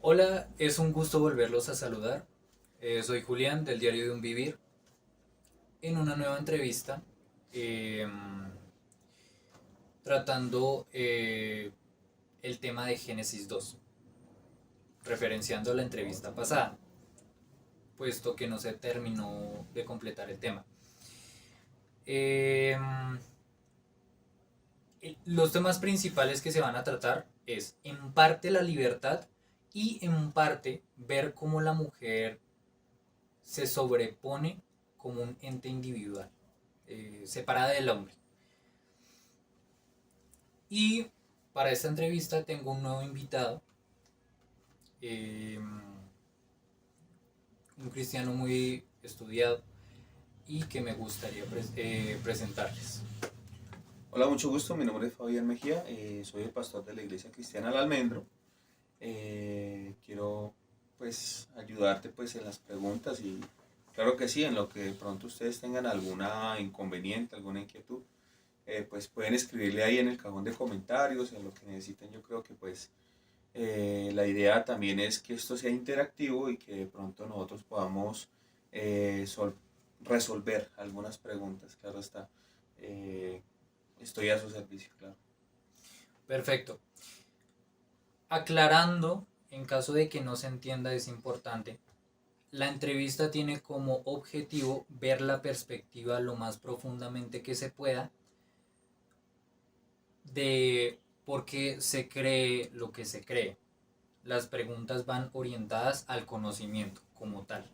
Hola, es un gusto volverlos a saludar. Soy Julián del Diario de un Vivir en una nueva entrevista eh, tratando el tema de Génesis 2, referenciando la entrevista pasada, puesto que no se terminó de completar el tema. Eh, los temas principales que se van a tratar es en parte la libertad y en parte ver cómo la mujer se sobrepone como un ente individual, separada del hombre. Y para esta entrevista tengo un nuevo invitado, eh, un cristiano muy estudiado y que me gustaría presentarles. Hola, mucho gusto. Mi nombre es Fabián Mejía. Soy el pastor de la Iglesia Cristiana El Almendro. Quiero pues ayudarte pues en las preguntas y claro que sí, en lo que de pronto ustedes tengan alguna inconveniente, alguna inquietud, pues pueden escribirle ahí en el cajón de comentarios, en lo que necesiten. Yo creo que pues la idea también es que esto sea interactivo y que de pronto nosotros podamos eh, sol- resolver algunas preguntas, claro está. Eh, Estoy a su servicio, claro. Perfecto. Aclarando, en caso de que no se entienda, es importante. La entrevista tiene como objetivo ver la perspectiva lo más profundamente que se pueda de por qué se cree lo que se cree. Las preguntas van orientadas al conocimiento como tal.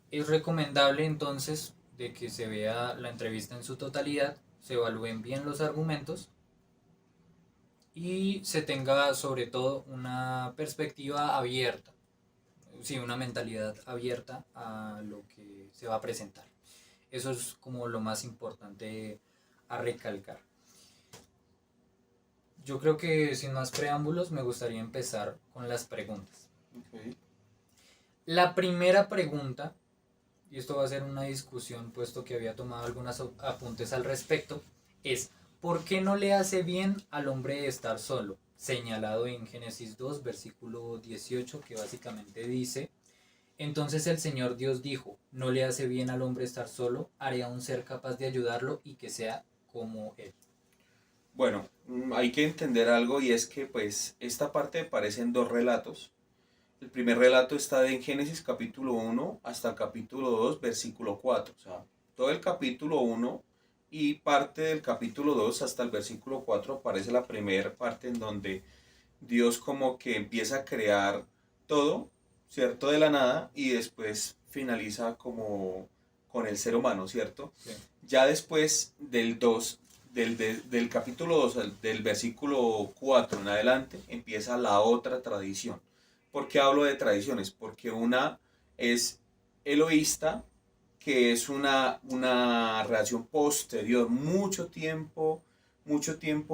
Es recomendable entonces de que se vea la entrevista en su totalidad, se evalúen bien los argumentos y se tenga sobre todo una perspectiva abierta, sí, una mentalidad abierta a lo que se va a presentar. Eso es como lo más importante a recalcar. Yo creo que sin más preámbulos me gustaría empezar con las preguntas. Ok. La primera pregunta, y esto va a ser una discusión puesto que había tomado algunos apuntes al respecto, es ¿por qué no le hace bien al hombre estar solo? Señalado en Génesis 2, versículo 18, que básicamente dice, entonces el Señor Dios dijo, no le hace bien al hombre estar solo, haré a un ser capaz de ayudarlo y que sea como él. Bueno, hay que entender algo y es que pues esta parte parecen dos relatos. El primer relato está en Génesis capítulo 1 hasta el capítulo 2 versículo 4. O sea, todo el capítulo 1 y parte del capítulo 2 hasta el versículo 4 aparece la primera parte en donde Dios como que empieza a crear todo, ¿cierto? De la nada y después finaliza como con el ser humano, ¿cierto? Sí. Ya después del 2 del capítulo 2 del versículo 4 en adelante, empieza la otra tradición. ¿Por qué hablo de tradiciones? Porque una es eloísta, que es una reacción posterior, mucho tiempo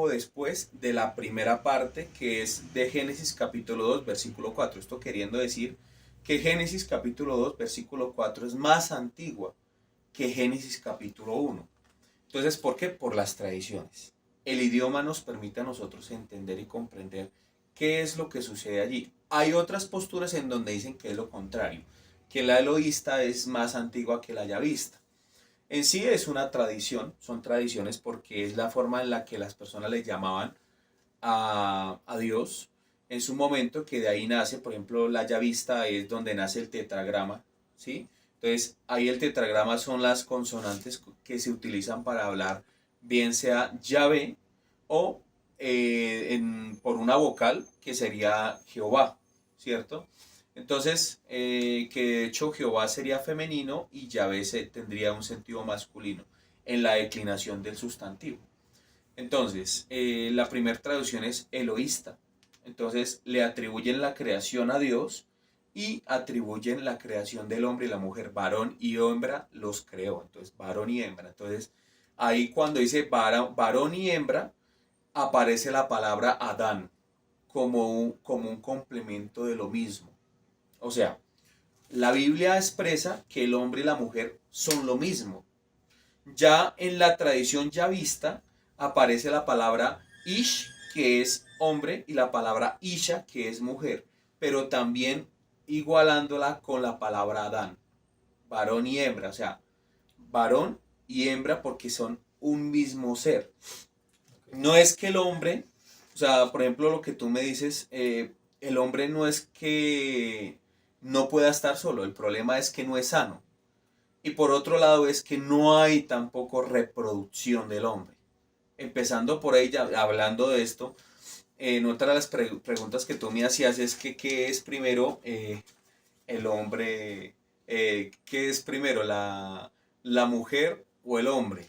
después de la primera parte, que es de Génesis capítulo 2 versículo 4. Esto queriendo decir que Génesis capítulo 2 versículo 4 es más antigua que Génesis capítulo 1. Entonces, ¿por qué? Por las tradiciones. El idioma nos permite a nosotros entender y comprender qué es lo que sucede allí. Hay otras posturas en donde dicen que es lo contrario, que la eloísta es más antigua que la yavista. En sí es una tradición, son tradiciones porque es la forma en la que las personas le llamaban a Dios en su momento, que de ahí nace, por ejemplo, la yavista es donde nace el tetragrama, ¿sí? Entonces, ahí el tetragrama son las consonantes que se utilizan para hablar, bien sea Yahvé o por una vocal que sería Jehová, ¿cierto? Entonces, que de hecho Jehová sería femenino y Yahvé tendría un sentido masculino en la declinación del sustantivo. Entonces, la primera traducción es eloísta. Entonces, le atribuyen la creación a Dios y atribuyen la creación del hombre y la mujer. Varón y hembra los creó. Entonces, varón y hembra. Entonces, ahí cuando dice varón y hembra, aparece la palabra Adán como un complemento de lo mismo. O sea, la Biblia expresa que el hombre y la mujer son lo mismo. Ya en la tradición yavista aparece la palabra Ish que es hombre, y la palabra Isha, que es mujer, pero también igualándola con la palabra Adán, varón y hembra, o sea, varón y hembra porque son un mismo ser. Ok. No es que el hombre, o sea, por ejemplo, lo que tú me dices, el hombre no es que no pueda estar solo, el problema es que no es sano. Y por otro lado es que no hay tampoco reproducción del hombre. Empezando por ahí, ya hablando de esto, otra de las preguntas que tú me hacías es que qué es primero el hombre, qué es primero la mujer o el hombre,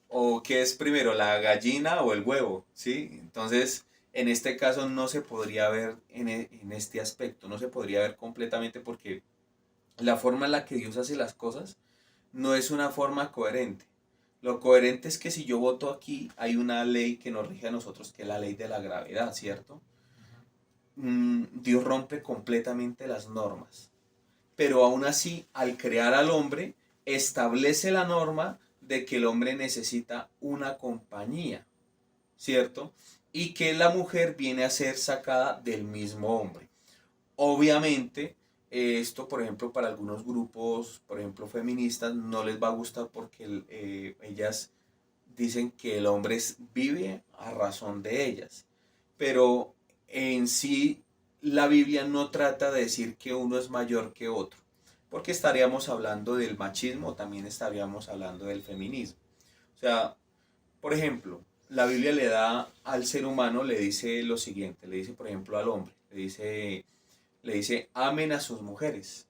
o qué es primero la gallina o el huevo, ¿sí? Entonces, en este caso no se podría ver en este aspecto, no se podría ver completamente porque la forma en la que Dios hace las cosas no es una forma coherente. Lo coherente es que si yo voto aquí, hay una ley que nos rige a nosotros, que es la ley de la gravedad, ¿cierto? Ujú. Dios rompe completamente las normas. Pero aún así, al crear al hombre, establece la norma de que el hombre necesita una compañía, ¿cierto? Y que la mujer viene a ser sacada del mismo hombre. Obviamente, esto, por ejemplo, para algunos grupos, por ejemplo, feministas, no les va a gustar porque ellas dicen que el hombre vive a razón de ellas. Pero en sí, la Biblia no trata de decir que uno es mayor que otro, porque estaríamos hablando del machismo, también estaríamos hablando del feminismo. O sea, por ejemplo, la Biblia le da al ser humano, le dice lo siguiente, le dice, por ejemplo, al hombre, le dice, amen a sus mujeres.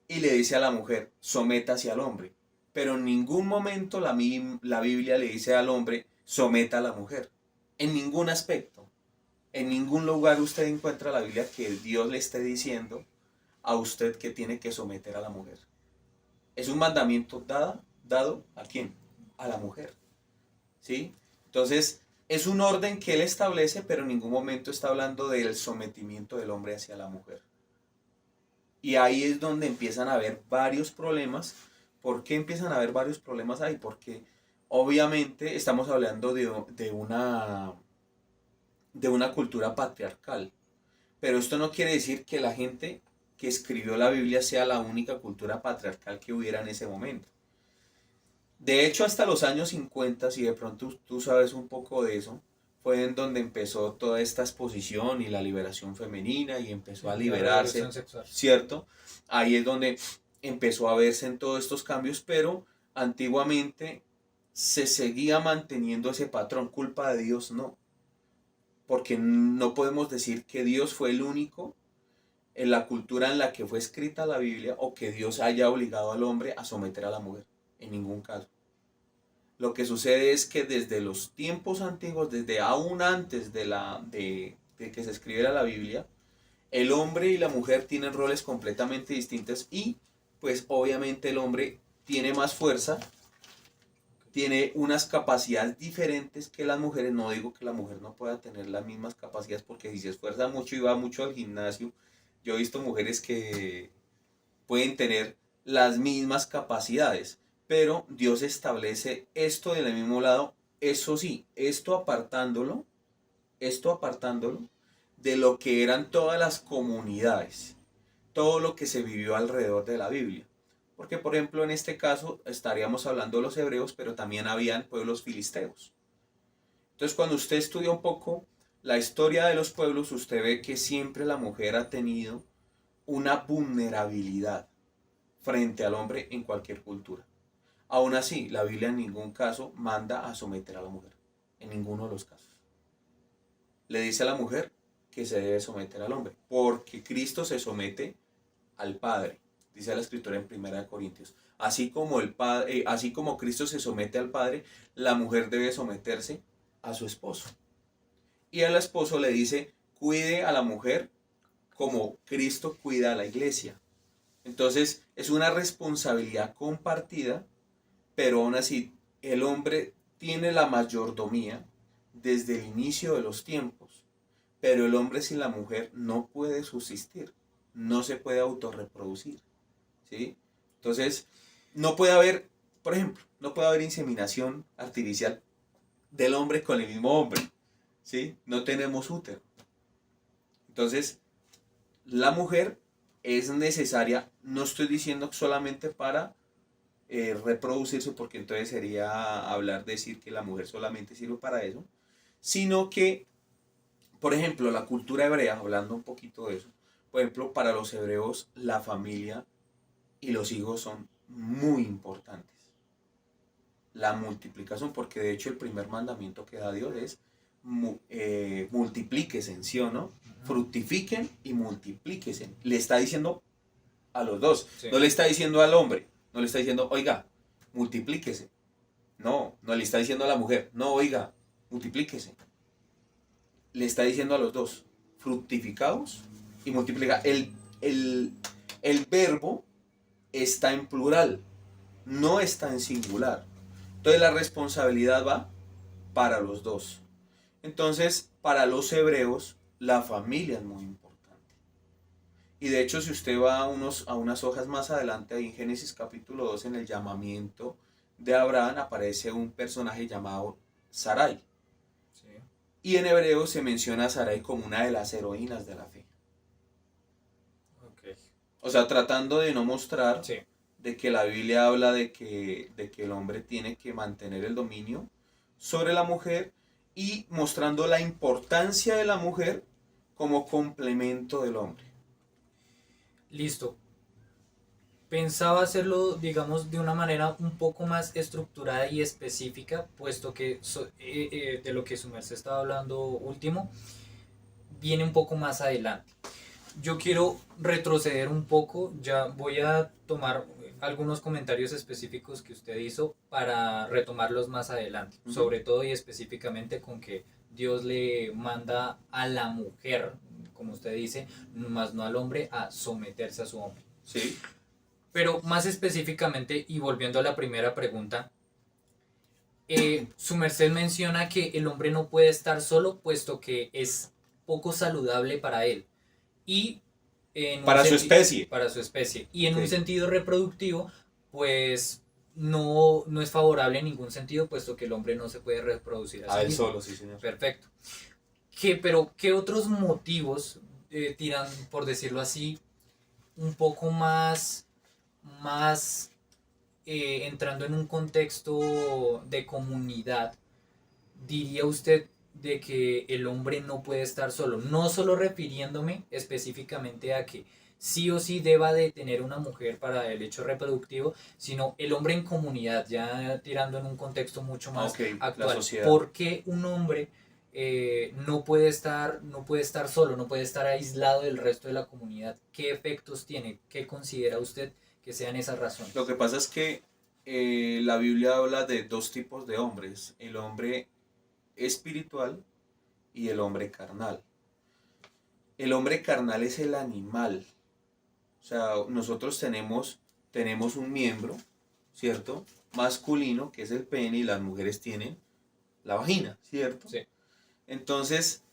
Y le dice a la mujer, sométase al hombre. Pero en ningún momento la Biblia le dice al hombre, someta a la mujer. En ningún aspecto. En ningún lugar usted encuentra la Biblia que Dios le esté diciendo a usted que tiene que someter a la mujer. Es un mandamiento dado ¿a quién? A la mujer. ¿Sí? Entonces, es un orden que él establece, pero en ningún momento está hablando del sometimiento del hombre hacia la mujer. Y ahí es donde empiezan a haber varios problemas. ¿Por qué empiezan a haber varios problemas ahí? Porque obviamente estamos hablando de una cultura patriarcal. Pero esto no quiere decir que la gente que escribió la Biblia sea la única cultura patriarcal que hubiera en ese momento. De hecho, hasta los años 50, si de pronto tú sabes un poco de eso, fue en donde empezó toda esta exposición y la liberación femenina y empezó a Sí, la liberarse, revolución sexual. ¿cierto? Ahí es donde empezó a verse en todos estos cambios, pero antiguamente se seguía manteniendo ese patrón. Culpa de Dios, no, porque no podemos decir que Dios fue el único en la cultura en la que fue escrita la Biblia o que Dios haya obligado al hombre a someter a la mujer, en ningún caso. Lo que sucede es que desde los tiempos antiguos, desde aún antes de que se escribiera la Biblia, el hombre y la mujer tienen roles completamente distintos y pues obviamente el hombre tiene más fuerza, tiene unas capacidades diferentes que las mujeres. No digo que la mujer no pueda tener las mismas capacidades porque si se esfuerza mucho y va mucho al gimnasio, yo he visto mujeres que pueden tener las mismas capacidades, pero Dios establece esto del mismo lado, eso sí, esto apartándolo de lo que eran todas las comunidades, todo lo que se vivió alrededor de la Biblia. Porque, por ejemplo, en este caso estaríamos hablando de los hebreos, pero también habían pueblos filisteos. Entonces, cuando usted estudia un poco la historia de los pueblos, usted ve que siempre la mujer ha tenido una vulnerabilidad frente al hombre en cualquier cultura. Aún así, la Biblia en ningún caso manda a someter a la mujer, en ninguno de los casos. Le dice a la mujer que se debe someter al hombre, porque Cristo se somete al Padre, dice la Escritura en 1 Corintios. Así como Cristo se somete al Padre, la mujer debe someterse a su esposo. Y al esposo le dice, cuide a la mujer como Cristo cuida a la iglesia. Entonces es una responsabilidad compartida, pero aún así el hombre tiene la mayordomía desde el inicio de los tiempos, pero el hombre sin la mujer no puede subsistir, no se puede autorreproducir, ¿sí? Entonces no puede haber, por ejemplo, no puede haber inseminación artificial del hombre con el mismo hombre, ¿sí? No tenemos útero. Entonces, la mujer es necesaria, no estoy diciendo solamente para reproducirse, porque entonces sería decir que la mujer solamente sirve para eso, sino que, por ejemplo, la cultura hebrea, hablando un poquito de eso, por ejemplo, para los hebreos la familia y los hijos son muy importantes. La multiplicación, porque de hecho el primer mandamiento que da Dios es multiplíquese, ¿sí o no? Fructifiquen y multiplíquese. Le está diciendo a los dos, Sí. no le está diciendo al hombre, no le está diciendo, oiga, multiplíquese. No, no le está diciendo a la mujer, no, oiga, multiplíquese. Le está diciendo a los dos, fructificaos y multiplica. El verbo está en plural, no está en singular. Entonces la responsabilidad va para los dos. Entonces, para los hebreos, la familia es muy importante. Y de hecho, si usted va a unas hojas más adelante, ahí en Génesis capítulo 2, en el llamamiento de Abraham, aparece un personaje llamado Sarai. Sí. Y en hebreo se menciona a Sarai como una de las heroínas de la fe. Ok. O sea, tratando de no mostrar Sí. de que la Biblia habla de que el hombre tiene que mantener el dominio sobre la mujer y mostrando la importancia de la mujer como complemento del hombre. Listo. Pensaba hacerlo, digamos, de una manera un poco más estructurada y específica, puesto que de lo que su merced estaba hablando último, viene un poco más adelante. Yo quiero retroceder un poco, ya voy a tomar algunos comentarios específicos que usted hizo para retomarlos más adelante, sobre todo y específicamente con que Dios le manda a la mujer, como usted dice, más no al hombre, a someterse a su hombre. Sí. Pero más específicamente, y volviendo a la primera pregunta, su merced menciona que el hombre no puede estar solo, puesto que es poco saludable para él. Y para su especie. Para su especie. Y en Sí. un sentido reproductivo, pues no es favorable en ningún sentido, puesto que el hombre no se puede reproducir A sí él mismo. solo, sí, señor. Perfecto. Pero, ¿qué otros motivos tiran, por decirlo así, un poco más entrando en un contexto de comunidad, diría usted de que el hombre no puede estar solo? No solo refiriéndome específicamente a que sí o sí deba de tener una mujer para el hecho reproductivo, sino el hombre en comunidad, ya tirando en un contexto mucho más actual. ¿Por qué un hombre no puede estar solo, no puede estar aislado del resto de la comunidad? ¿Qué efectos tiene? ¿Qué considera usted que sean esas razones? Lo que pasa es que la Biblia habla de dos tipos de hombres, el hombre espiritual y el hombre carnal. El hombre carnal es el animal. O sea, nosotros tenemos un miembro, ¿cierto? Masculino, que es el pene, y las mujeres tienen la vagina, ¿cierto? Sí. Entonces,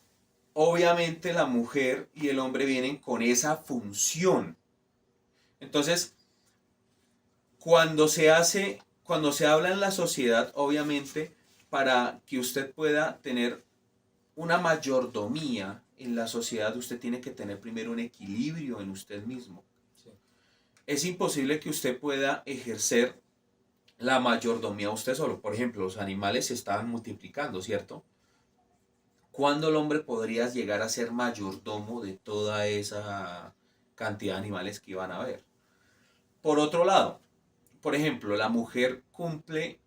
obviamente la mujer y el hombre vienen con esa función. Entonces, cuando se habla en la sociedad, obviamente, para que usted pueda tener una mayordomía en la sociedad, usted tiene que tener primero un equilibrio en usted mismo. Sí. Es imposible que usted pueda ejercer la mayordomía usted solo. Por ejemplo, los animales se estaban multiplicando, ¿cierto? ¿Cuándo el hombre podría llegar a ser mayordomo de toda esa cantidad de animales que iban a haber? Por otro lado, por ejemplo, la mujer cumple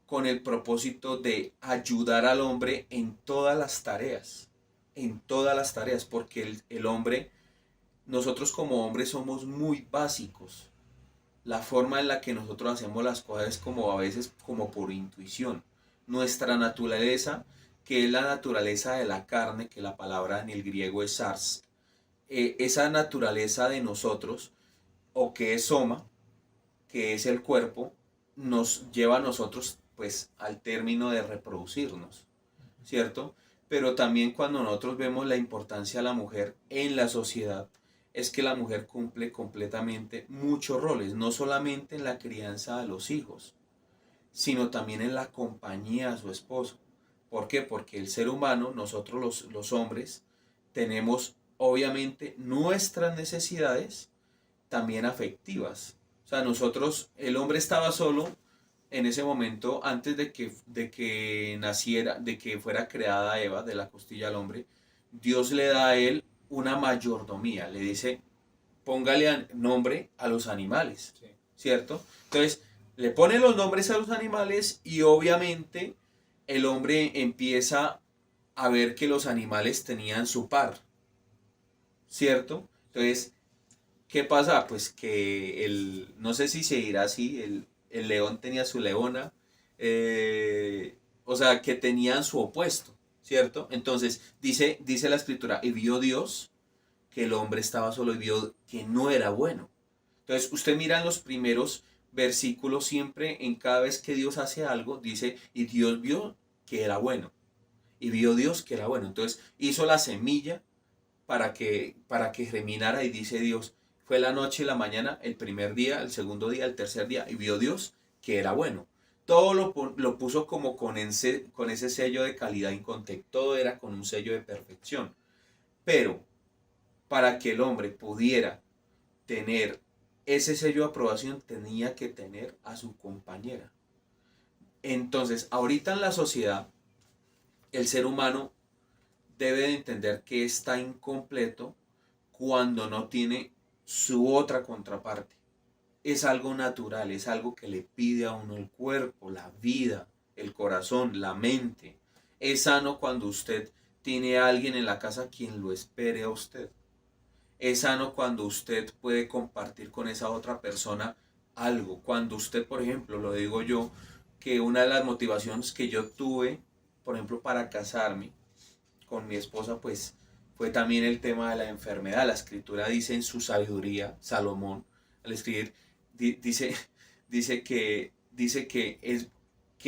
con el propósito de ayudar al hombre en todas las tareas, porque el hombre, nosotros como hombres somos muy básicos. La forma en la que nosotros hacemos las cosas es como a veces como por intuición. Nuestra naturaleza, que es la naturaleza de la carne, que la palabra en el griego es sars, esa naturaleza de nosotros, o que es soma, que es el cuerpo, nos lleva a nosotros pues al término de reproducirnos, ¿cierto? Pero también cuando nosotros vemos la importancia de la mujer en la sociedad, es que la mujer cumple completamente muchos roles, no solamente en la crianza de los hijos, sino también en la compañía a su esposo. ¿Por qué? Porque el ser humano, nosotros los hombres, tenemos obviamente nuestras necesidades también afectivas. O sea, nosotros, el hombre estaba solo en ese momento antes de que naciera, de que fuera creada Eva de la costilla al hombre. Dios le da a él una mayordomía, le dice, póngale nombre a los animales, Sí. ¿cierto? Entonces, le pone los nombres a los animales y obviamente el hombre empieza a ver que los animales tenían su par, ¿cierto? Entonces, ¿qué pasa? Pues que no sé si se dirá así, el león tenía su leona, o sea, que tenían su opuesto, ¿cierto? Entonces, dice la escritura, y vio Dios que el hombre estaba solo y vio que no era bueno. Entonces, usted mira en los primeros versículos, siempre en cada vez que Dios hace algo, dice, y Dios vio que era bueno, y vio Dios que era bueno. Entonces, hizo la semilla para que germinara y dice Dios, fue la noche y la mañana, el primer día, el segundo día, el tercer día, y vio Dios que era bueno. Todo lo puso como con ese sello de calidad Incontec, todo era con un sello de perfección. Pero para que el hombre pudiera tener ese sello de aprobación, tenía que tener a su compañera. Entonces, ahorita en la sociedad, el ser humano debe de entender que está incompleto cuando no tiene su otra contraparte. Es algo natural, es algo que le pide a uno el cuerpo, la vida, el corazón, la mente. Es sano cuando usted tiene a alguien en la casa quien lo espere a usted. Es sano cuando usted puede compartir con esa otra persona algo. Cuando usted, por ejemplo, lo digo yo, que una de las motivaciones que yo tuve, por ejemplo, para casarme con mi esposa, pues fue también el tema de la enfermedad. La escritura dice en su sabiduría, Salomón, al escribir, dice, dice que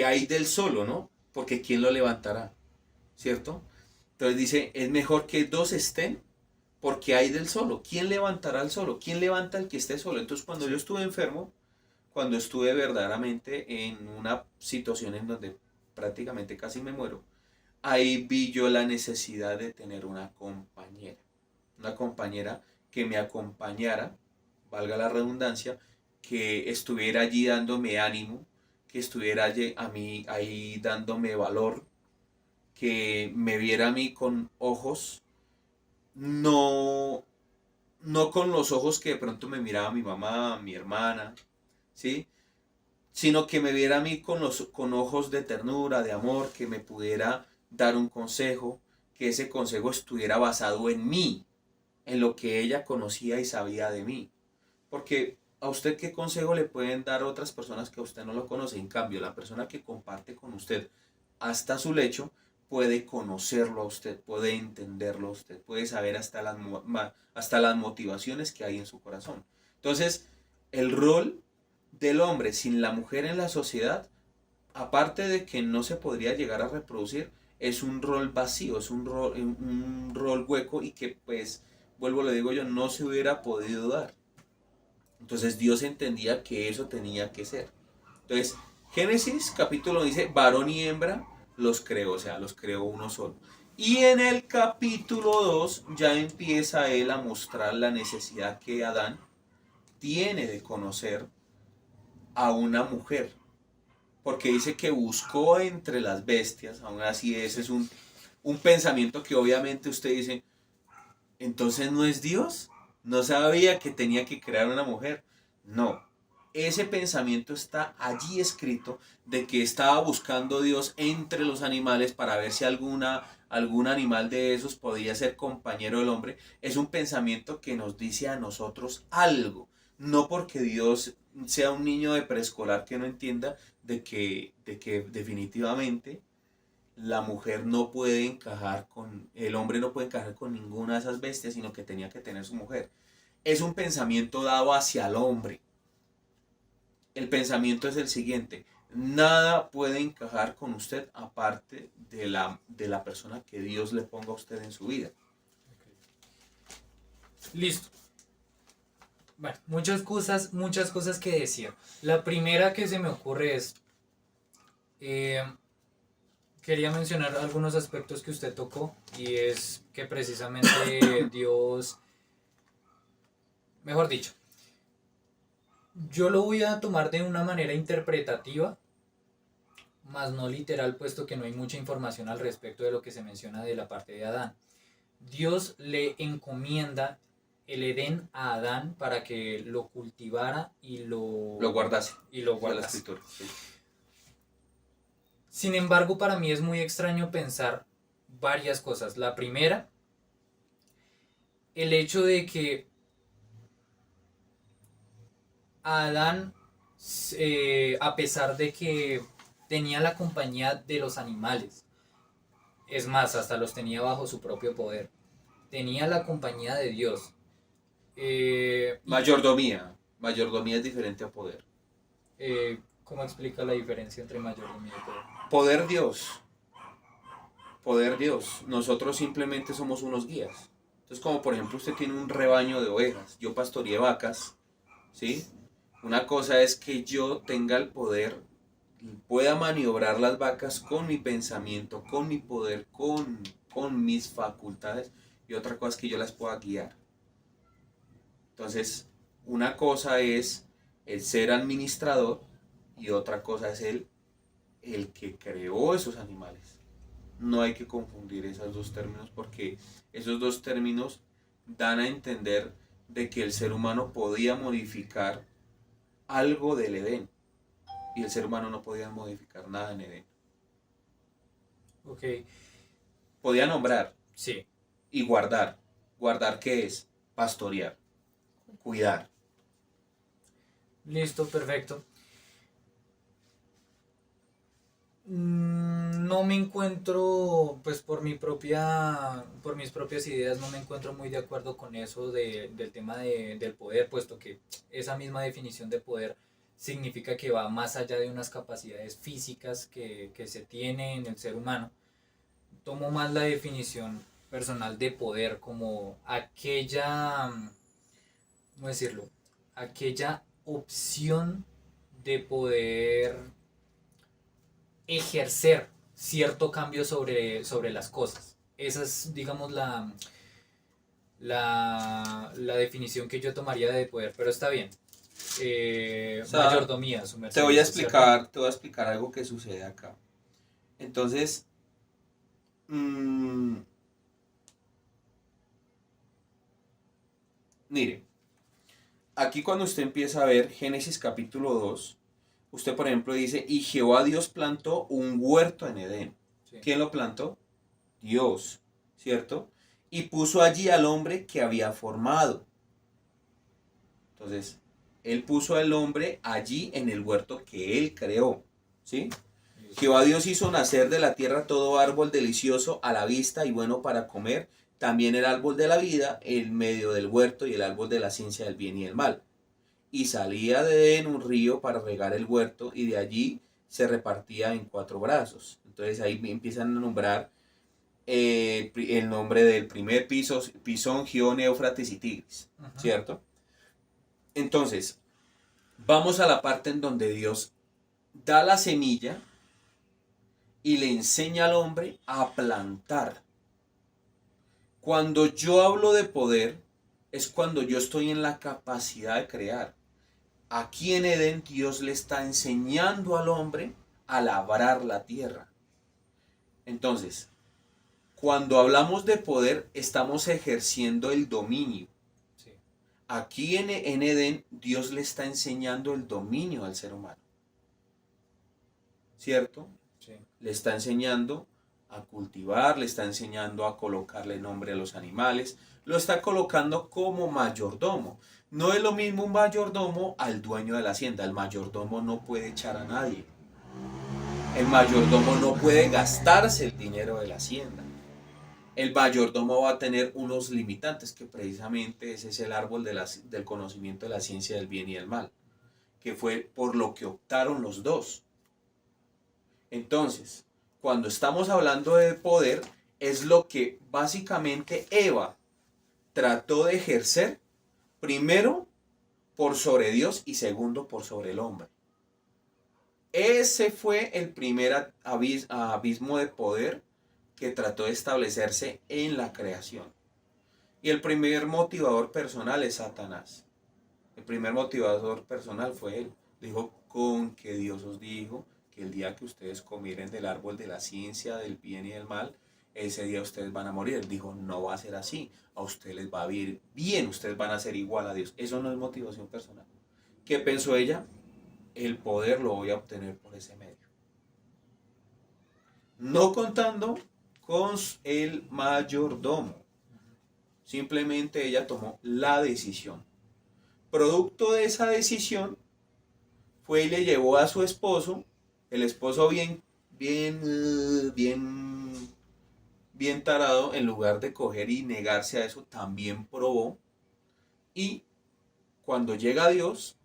hay del solo, ¿no? Porque ¿quién lo levantará? ¿Cierto? Entonces dice, es mejor que dos estén porque hay del solo. ¿Quién levantará al solo? ¿Quién levanta al que esté solo? Entonces cuando yo estuve enfermo, cuando estuve verdaderamente en una situación en donde prácticamente casi me muero, ahí vi yo la necesidad de tener una compañera que me acompañara, valga la redundancia, que estuviera allí dándome ánimo, que estuviera allí a mí ahí dándome valor, que me viera a mí con ojos, no, no con los ojos que de pronto me miraba mi mamá, mi hermana, ¿sí? Sino que me viera a mí con ojos de ternura, de amor, que me pudiera dar un consejo, que ese consejo estuviera basado en mí, en lo que ella conocía y sabía de mí. Porque a usted qué consejo le pueden dar otras personas que a usted no lo conoce. En cambio, la persona que comparte con usted hasta su lecho puede conocerlo a usted, puede entenderlo a usted, puede saber hasta las motivaciones que hay en su corazón. Entonces, el rol del hombre sin la mujer en la sociedad, aparte de que no se podría llegar a reproducir, es un rol vacío, es un rol hueco y que pues, vuelvo le digo yo, no se hubiera podido dar. Entonces Dios entendía que eso tenía que ser. Entonces, Génesis capítulo dice, varón y hembra los creó, o sea, los creó uno solo. Y en el capítulo 2 ya empieza él a mostrar la necesidad que Adán tiene de conocer a una mujer. Porque dice que buscó entre las bestias, aún así ese es un pensamiento que obviamente usted dice, entonces no es Dios, no sabía que tenía que crear una mujer. No, ese pensamiento está allí escrito de que estaba buscando Dios entre los animales para ver si algún animal de esos podía ser compañero del hombre. Es un pensamiento que nos dice a nosotros algo, no porque Dios sea un niño de preescolar que no entienda de que definitivamente la mujer no puede encajar el hombre no puede encajar con ninguna de esas bestias, sino que tenía que tener su mujer. Es un pensamiento dado hacia el hombre. El pensamiento es el siguiente: nada puede encajar con usted aparte de la persona que Dios le ponga a usted en su vida. Listo. Bueno, muchas cosas que decir. La primera que se me ocurre es, eh, quería mencionar algunos aspectos que usted tocó y es que precisamente Dios, mejor dicho, yo lo voy a tomar de una manera interpretativa, más no literal, puesto que no hay mucha información al respecto de lo que se menciona de la parte de Adán. Dios le encomienda el Edén a Adán para que lo cultivara Lo guardase. y lo De la guardase. escritura. Sí. Sin embargo, para mí es muy extraño pensar varias cosas. La primera, el hecho de que a Adán, a pesar de que tenía la compañía de los animales, es más, hasta los tenía bajo su propio poder, tenía la compañía de Dios. Mayordomía. Mayordomía es diferente a poder. ¿Cómo explica la diferencia entre mayordomía y poder? Poder Dios. Poder Dios. Nosotros simplemente somos unos guías. Entonces, como por ejemplo usted tiene un rebaño de ovejas, yo pastoreé vacas, ¿sí? Una cosa es que yo tenga el poder, pueda maniobrar las vacas con mi pensamiento, con mi poder, con mis facultades, y otra cosa es que yo las pueda guiar. Entonces, una cosa es el ser administrador y otra cosa es el que creó esos animales. No hay que confundir esos dos términos porque esos dos términos dan a entender de que el ser humano podía modificar algo del Edén y el ser humano no podía modificar nada en Edén. Ok, Podía nombrar sí, y guardar. ¿Guardar qué es? Pastorear, cuidar. listo, perfecto. No me encuentro, pues por mis propias ideas, no me encuentro muy de acuerdo con eso del tema del poder, puesto que esa misma definición de poder significa que va más allá de unas capacidades físicas que se tiene en el ser humano. Tomo más la definición personal de poder como aquella, ¿cómo decirlo? Aquella opción de poder ejercer cierto cambio sobre las cosas. Esa es, digamos, la definición que yo tomaría de poder, pero está bien. O sea, Mayordomía, su te merced voy a dice, ¿cierto? explicar, te voy a explicar algo que sucede acá. Entonces, mmm, mire, aquí cuando usted empieza a ver Génesis capítulo 2, usted por ejemplo dice, y Jehová Dios plantó un huerto en Edén. Sí. ¿Quién lo plantó? Dios, ¿cierto? Y puso allí al hombre que había formado. Entonces, él puso al hombre allí en el huerto que él creó, ¿sí? Jehová Dios hizo nacer de la tierra todo árbol delicioso a la vista y bueno para comer, también el árbol de la vida en medio del huerto y el árbol de la ciencia del bien y del mal. Y salía de Edén un río para regar el huerto y de allí se repartía en 4 brazos. Entonces ahí empiezan a nombrar el nombre del primer piso, Pisón, Gión, Éufrates y Tigris, Ajá. ¿cierto? Entonces, vamos a la parte en donde Dios da la semilla y le enseña al hombre a plantar. Cuando yo hablo de poder, es cuando yo estoy en la capacidad de crear. Aquí en Edén Dios le está enseñando al hombre a labrar la tierra. Entonces, cuando hablamos de poder, estamos ejerciendo el dominio. Sí. Aquí en Edén Dios le está enseñando el dominio al ser humano. ¿Cierto? Sí. Le está enseñando a cultivar, le está enseñando a colocarle nombre a los animales, lo está colocando como mayordomo. No es lo mismo un mayordomo al dueño de la hacienda. El mayordomo no puede echar a nadie. El mayordomo no puede gastarse el dinero de la hacienda. El mayordomo va a tener unos limitantes, que precisamente ese es el árbol del conocimiento de la ciencia del bien y del mal, que fue por lo que optaron los dos. Entonces, cuando estamos hablando de poder, es lo que básicamente Eva trató de ejercer, primero por sobre Dios y segundo por sobre el hombre. Ese fue el primer abismo de poder que trató de establecerse en la creación. Y el primer motivador personal es Satanás. El primer motivador personal fue él. Dijo, con que Dios os dijo que el día que ustedes comieren del árbol de la ciencia del bien y del mal, ese día ustedes van a morir. Él dijo, no va a ser así. A ustedes les va a ir bien, ustedes van a ser igual a Dios. Eso no es motivación personal. ¿Qué pensó ella? El poder lo voy a obtener por ese medio. No contando con el mayordomo. Simplemente ella tomó la decisión. Producto de esa decisión, fue y le llevó a su esposo, el esposo bien tarado, en lugar de coger y negarse a eso, también probó. Y cuando llega a Dios,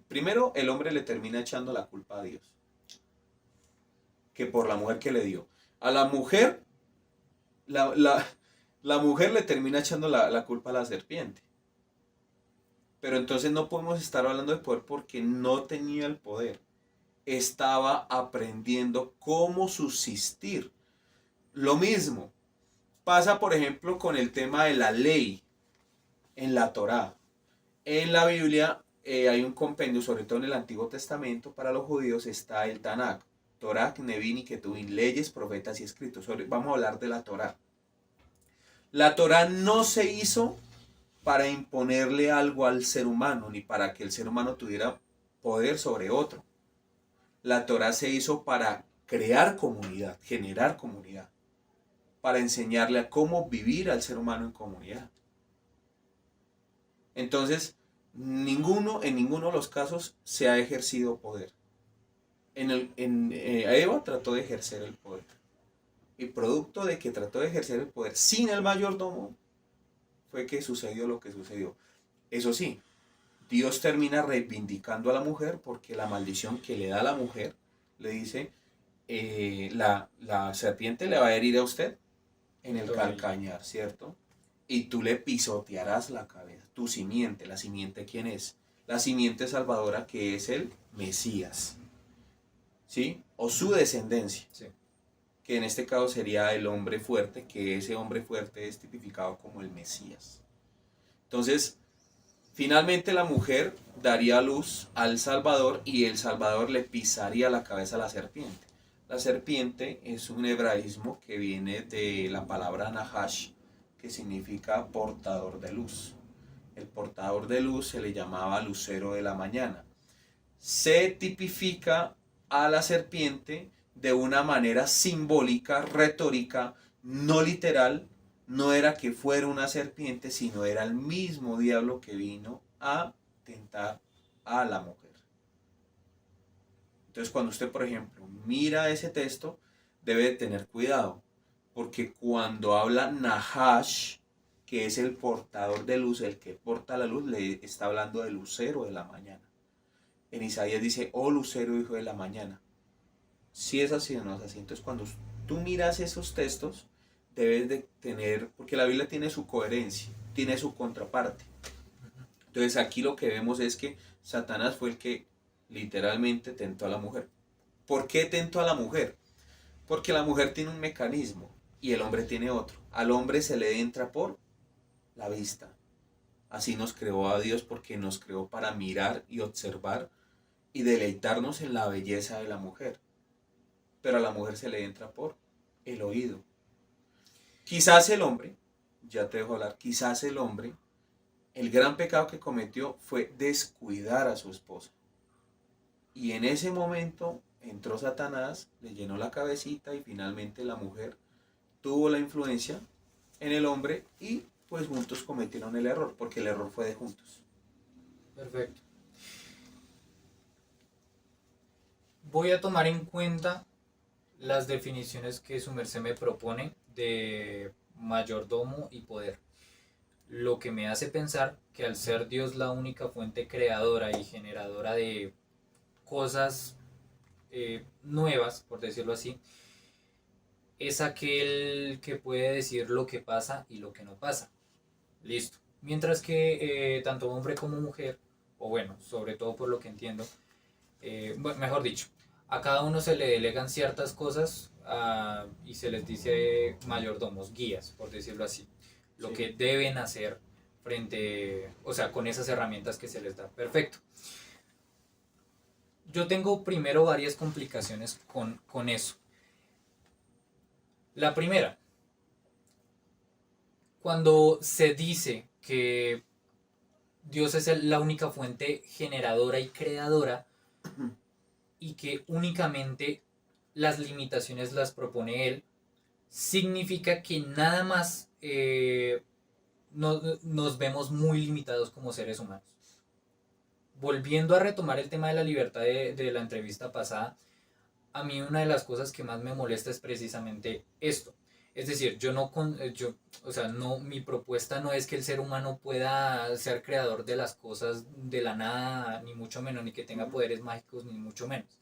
primero el hombre le termina echando la culpa a Dios, que por la mujer que le dio. A la mujer, la mujer le termina echando la culpa a la serpiente. Pero entonces no podemos estar hablando de poder porque no tenía el poder. Estaba aprendiendo cómo subsistir. Lo mismo pasa, por ejemplo, con el tema de la ley en la Torá. En la Biblia hay un compendio, sobre todo en el Antiguo Testamento, para los judíos está el Tanakh, Torá, Nevin y Ketuvim, leyes, profetas y escritos. Vamos a hablar de la Torá. La Torá no se hizo para imponerle algo al ser humano, ni para que el ser humano tuviera poder sobre otro. La Torá se hizo para crear comunidad, generar comunidad, para enseñarle a cómo vivir al ser humano en comunidad. Entonces, en ninguno de los casos se ha ejercido poder. Eva trató de ejercer el poder. Y producto de que trató de ejercer el poder sin el mayordomo, fue que sucedió lo que sucedió. Eso sí, Dios termina reivindicando a la mujer porque la maldición que le da a la mujer le dice, la serpiente le va a herir a usted en el calcañar, ¿cierto? Y tú le pisotearás la cabeza. Tu simiente, la simiente, ¿quién es? La simiente salvadora, que es el Mesías, ¿sí? O su descendencia, Sí. que en este caso sería el hombre fuerte, que ese hombre fuerte es tipificado como el Mesías. Entonces, finalmente la mujer daría luz al Salvador y el Salvador le pisaría la cabeza a la serpiente. La serpiente es un hebraísmo que viene de la palabra Nahash, que significa portador de luz. El portador de luz se le llamaba lucero de la mañana. Se tipifica a la serpiente de una manera simbólica, retórica, no literal. No era que fuera una serpiente, sino era el mismo diablo que vino a tentar a la mujer. Entonces, cuando usted, por ejemplo, mira ese texto, debe tener cuidado, porque cuando habla Nahash, que es el portador de luz, el que porta la luz, le está hablando del lucero de la mañana. En Isaías dice, oh lucero, hijo de la mañana. Si es así o no es así. Entonces, cuando tú miras esos textos, debes de tener, porque la Biblia tiene su coherencia, tiene su contraparte. Entonces, aquí lo que vemos es que Satanás fue el que literalmente tentó a la mujer. ¿Por qué tentó a la mujer? Porque la mujer tiene un mecanismo y el hombre tiene otro. Al hombre se le entra por la vista. Así nos creó a Dios, porque nos creó para mirar y observar y deleitarnos en la belleza de la mujer. Pero a la mujer se le entra por el oído. Quizás el hombre, ya te dejo hablar, quizás el hombre, el gran pecado que cometió fue descuidar a su esposa. Y en ese momento entró Satanás, le llenó la cabecita y finalmente la mujer tuvo la influencia en el hombre y pues juntos cometieron el error, porque el error fue de juntos. Perfecto. Voy a tomar en cuenta las definiciones que su merced me propone de mayordomo y poder. Lo que me hace pensar que al ser Dios la única fuente creadora y generadora de cosas nuevas, por decirlo así, es aquel que puede decir lo que pasa y lo que no pasa. Listo. Mientras que tanto hombre como mujer, o bueno, sobre todo por lo que entiendo, bueno, mejor dicho, a cada uno se le delegan ciertas cosas y se les dice mayordomos, guías, por decirlo así, lo Sí. que deben hacer frente, o sea, con esas herramientas que se les da. Perfecto. Yo tengo primero varias complicaciones con eso. La primera, cuando se dice que Dios es la única fuente generadora y creadora y que únicamente las limitaciones las propone Él, significa que nada más nos vemos muy limitados como seres humanos. Volviendo a retomar el tema de la libertad de la entrevista pasada, a mí una de las cosas que más me molesta es precisamente esto. Es decir, yo no, o sea, no, mi propuesta no es que el ser humano pueda ser creador de las cosas de la nada, ni mucho menos, ni que tenga poderes mágicos, ni mucho menos,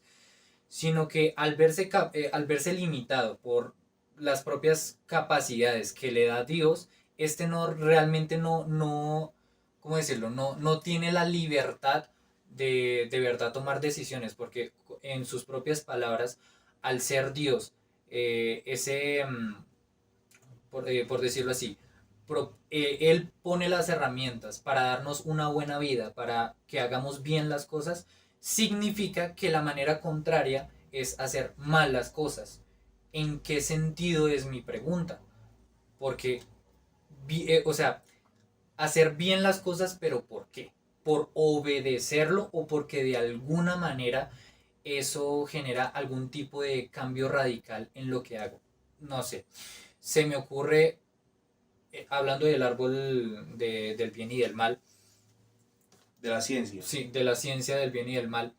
sino que al verse limitado por las propias capacidades que le da Dios, este no realmente no, ¿cómo decirlo? No tiene la libertad de verdad tomar decisiones, porque en sus propias palabras, al ser Dios, ese, por decirlo así, Él pone las herramientas para darnos una buena vida, para que hagamos bien las cosas, significa que la manera contraria es hacer mal las cosas. ¿En qué sentido es mi pregunta? Porque, o sea, hacer bien las cosas, pero ¿por qué? ¿Por obedecerlo o porque de alguna manera eso genera algún tipo de cambio radical en lo que hago? No sé. Se me ocurre, hablando del árbol del bien y del mal, De la ciencia. sí, de la ciencia del bien y del mal,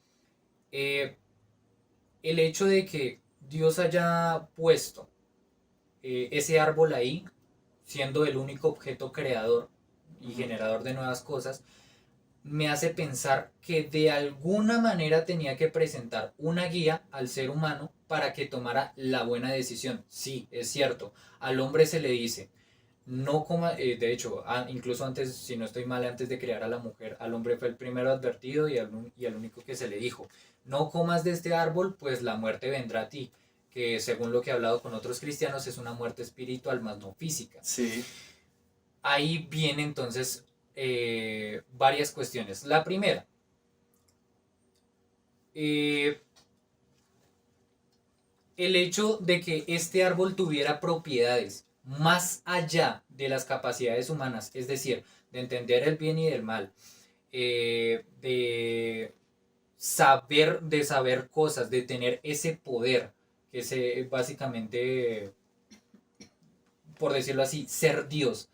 eh, el hecho de que Dios haya puesto ese árbol ahí, siendo el único objeto creador y Ujú. generador de nuevas cosas, me hace pensar que de alguna manera tenía que presentar una guía al ser humano para que tomara la buena decisión. Sí, es cierto, al hombre se le dice, no coma, de hecho, incluso antes, si no estoy mal, antes de crear a la mujer, al hombre fue el primero advertido y al único que se le dijo, no comas de este árbol, pues la muerte vendrá a ti, que según lo que he hablado con otros cristianos es una muerte espiritual más no física. Sí. Ahí viene entonces varias cuestiones. La primera, eh, el hecho de que este árbol tuviera propiedades más allá de las capacidades humanas, es decir, de entender el bien y el mal, de saber cosas, de tener ese poder, que es básicamente, por decirlo así, ser Dios,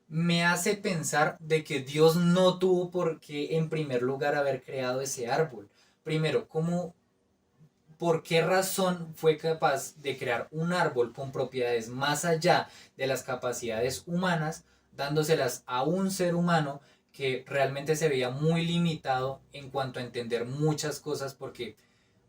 me hace pensar de que Dios no tuvo por qué en primer lugar haber creado ese árbol. Primero, ¿por qué razón fue capaz de crear un árbol con propiedades más allá de las capacidades humanas, dándoselas a un ser humano que realmente se veía muy limitado en cuanto a entender muchas cosas? Porque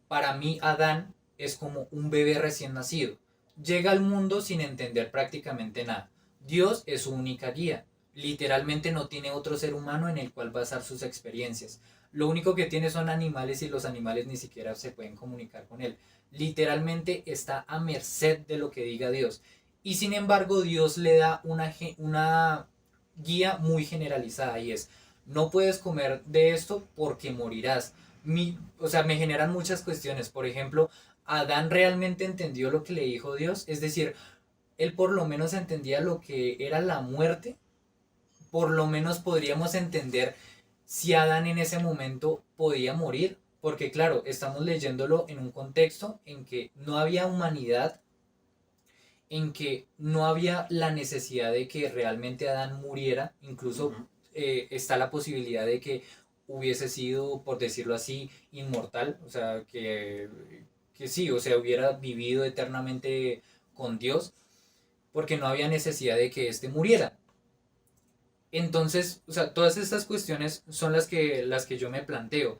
para mí Adán es como un bebé recién nacido. Llega al mundo sin entender prácticamente nada. Dios es su única guía. Literalmente no tiene otro ser humano en el cual basar sus experiencias. Lo único que tiene son animales y los animales ni siquiera se pueden comunicar con él. Literalmente está a merced de lo que diga Dios. Y sin embargo Dios le da una guía muy generalizada y es, no puedes comer de esto porque morirás. O sea, me generan muchas cuestiones. Por ejemplo, ¿Adán realmente entendió lo que le dijo Dios? Es decir, él por lo menos entendía lo que era la muerte. Por lo menos podríamos entender si Adán en ese momento podía morir. Porque claro, estamos leyéndolo en un contexto en que no había humanidad, en que no había la necesidad de que realmente Adán muriera. Incluso Ujú. está la posibilidad de que hubiese sido, por decirlo así, inmortal. O sea, que sí, o sea, hubiera vivido eternamente con Dios, porque no había necesidad de que éste muriera. Entonces, o sea, todas estas cuestiones son las que yo me planteo.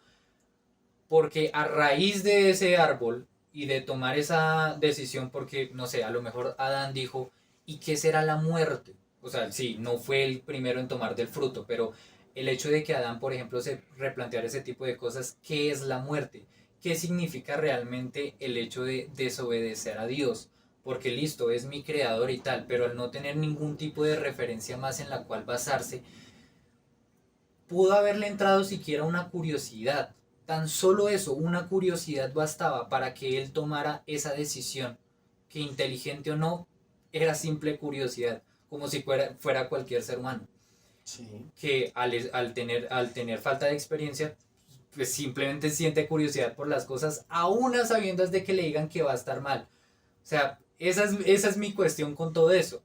Porque a raíz de ese árbol y de tomar esa decisión, porque, no sé, a lo mejor Adán dijo, ¿y qué será la muerte? O sea, sí, no fue el primero en tomar del fruto, pero el hecho de que Adán, por ejemplo, se replanteara ese tipo de cosas, ¿qué es la muerte? qué significa realmente el hecho de desobedecer a Dios. Porque listo, es mi creador y tal, pero al no tener ningún tipo de referencia más en la cual basarse, pudo haberle entrado siquiera una curiosidad. Tan solo eso, una curiosidad bastaba para que él tomara esa decisión, que inteligente o no, era simple curiosidad, como si fuera cualquier ser humano, Sí. que al tener falta de experiencia, pues simplemente siente curiosidad por las cosas, aún a sabiendas de que le digan que va a estar mal. O sea, esa es mi cuestión con todo eso.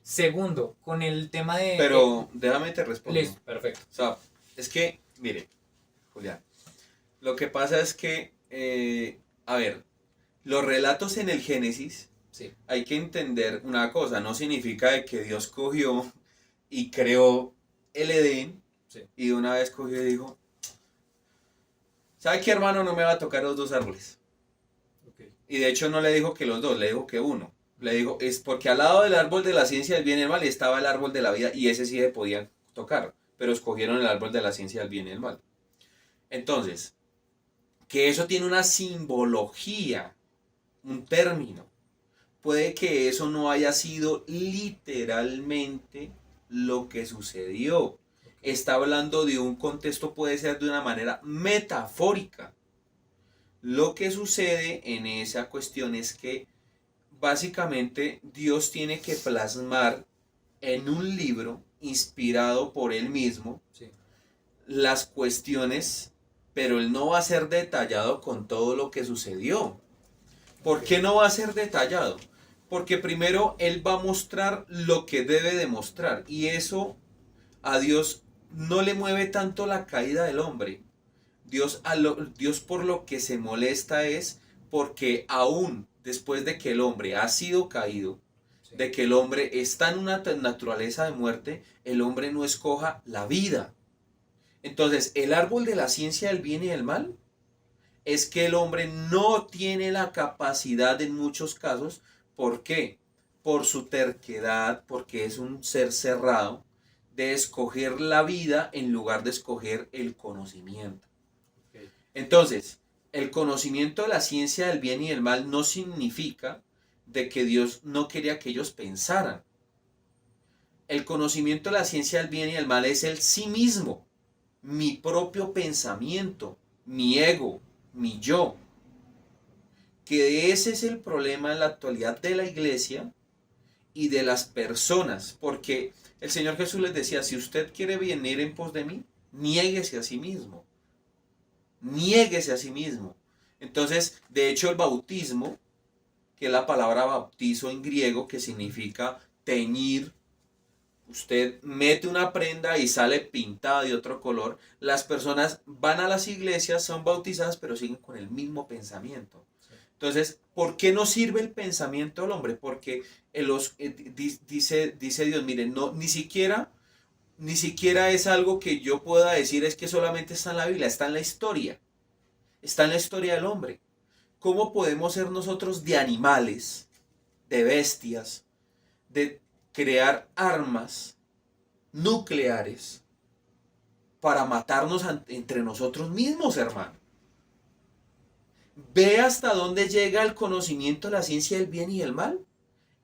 Segundo, con el tema de... Pero déjame te respondo. listo, perfecto. O sea, es que, mire, Julián, lo que pasa es que, a ver, los relatos en el Génesis, Sí, hay que entender una cosa, no significa de que Dios cogió y creó el Edén sí, y de una vez cogió y dijo, ¿sabe qué, hermano? No me va a tocar los dos árboles. ok. Y de hecho no le dijo que los dos, le dijo que uno. Le dijo, es porque al lado del árbol de la ciencia del bien y el mal estaba el árbol de la vida y ese sí se podían tocar, pero escogieron el árbol de la ciencia del bien y el mal. Entonces, que eso tiene una simbología, un término. Puede que eso no haya sido literalmente lo que sucedió. Ok. Está hablando de un contexto, puede ser de una manera metafórica. Lo que sucede en esa cuestión es que básicamente Dios tiene que plasmar en un libro inspirado por él mismo Sí, las cuestiones, pero él no va a ser detallado con todo lo que sucedió. ¿Por ok. qué no va a ser detallado? Porque primero él va a mostrar lo que debe demostrar y eso a Dios no le mueve tanto la caída del hombre. Dios por lo que se molesta es porque aún después de que el hombre ha sido caído, Sí, de que el hombre está en una naturaleza de muerte, el hombre no escoja la vida. Entonces, el árbol de la ciencia del bien y del mal es que el hombre no tiene la capacidad en muchos casos. ¿Por qué? Por su terquedad, porque es un ser cerrado, de escoger la vida en lugar de escoger el conocimiento. ok. Entonces, el conocimiento de la ciencia del bien y del mal no significa de que Dios no quería que ellos pensaran. El conocimiento de la ciencia del bien y del mal es el sí mismo, mi propio pensamiento, mi ego, mi yo. Que ese es el problema en la actualidad de la iglesia y de las personas, porque el Señor Jesús les decía, si usted quiere venir en pos de mí, niéguese a sí mismo, niéguese a sí mismo. Entonces, de hecho, el bautismo, que es la palabra bautizo en griego, que significa teñir, usted mete una prenda y sale pintada de otro color, las personas van a las iglesias, son bautizadas, pero siguen con el mismo pensamiento. Sí, Entonces, ¿por qué no sirve el pensamiento del hombre? Porque dice Dios, miren, no, ni siquiera es algo que yo pueda decir, es que solamente está en la Biblia, está en la historia del hombre. ¿Cómo podemos ser nosotros de animales, de bestias, de crear armas nucleares para matarnos entre nosotros mismos, hermano? Ve hasta dónde llega el conocimiento de la ciencia del bien y del mal.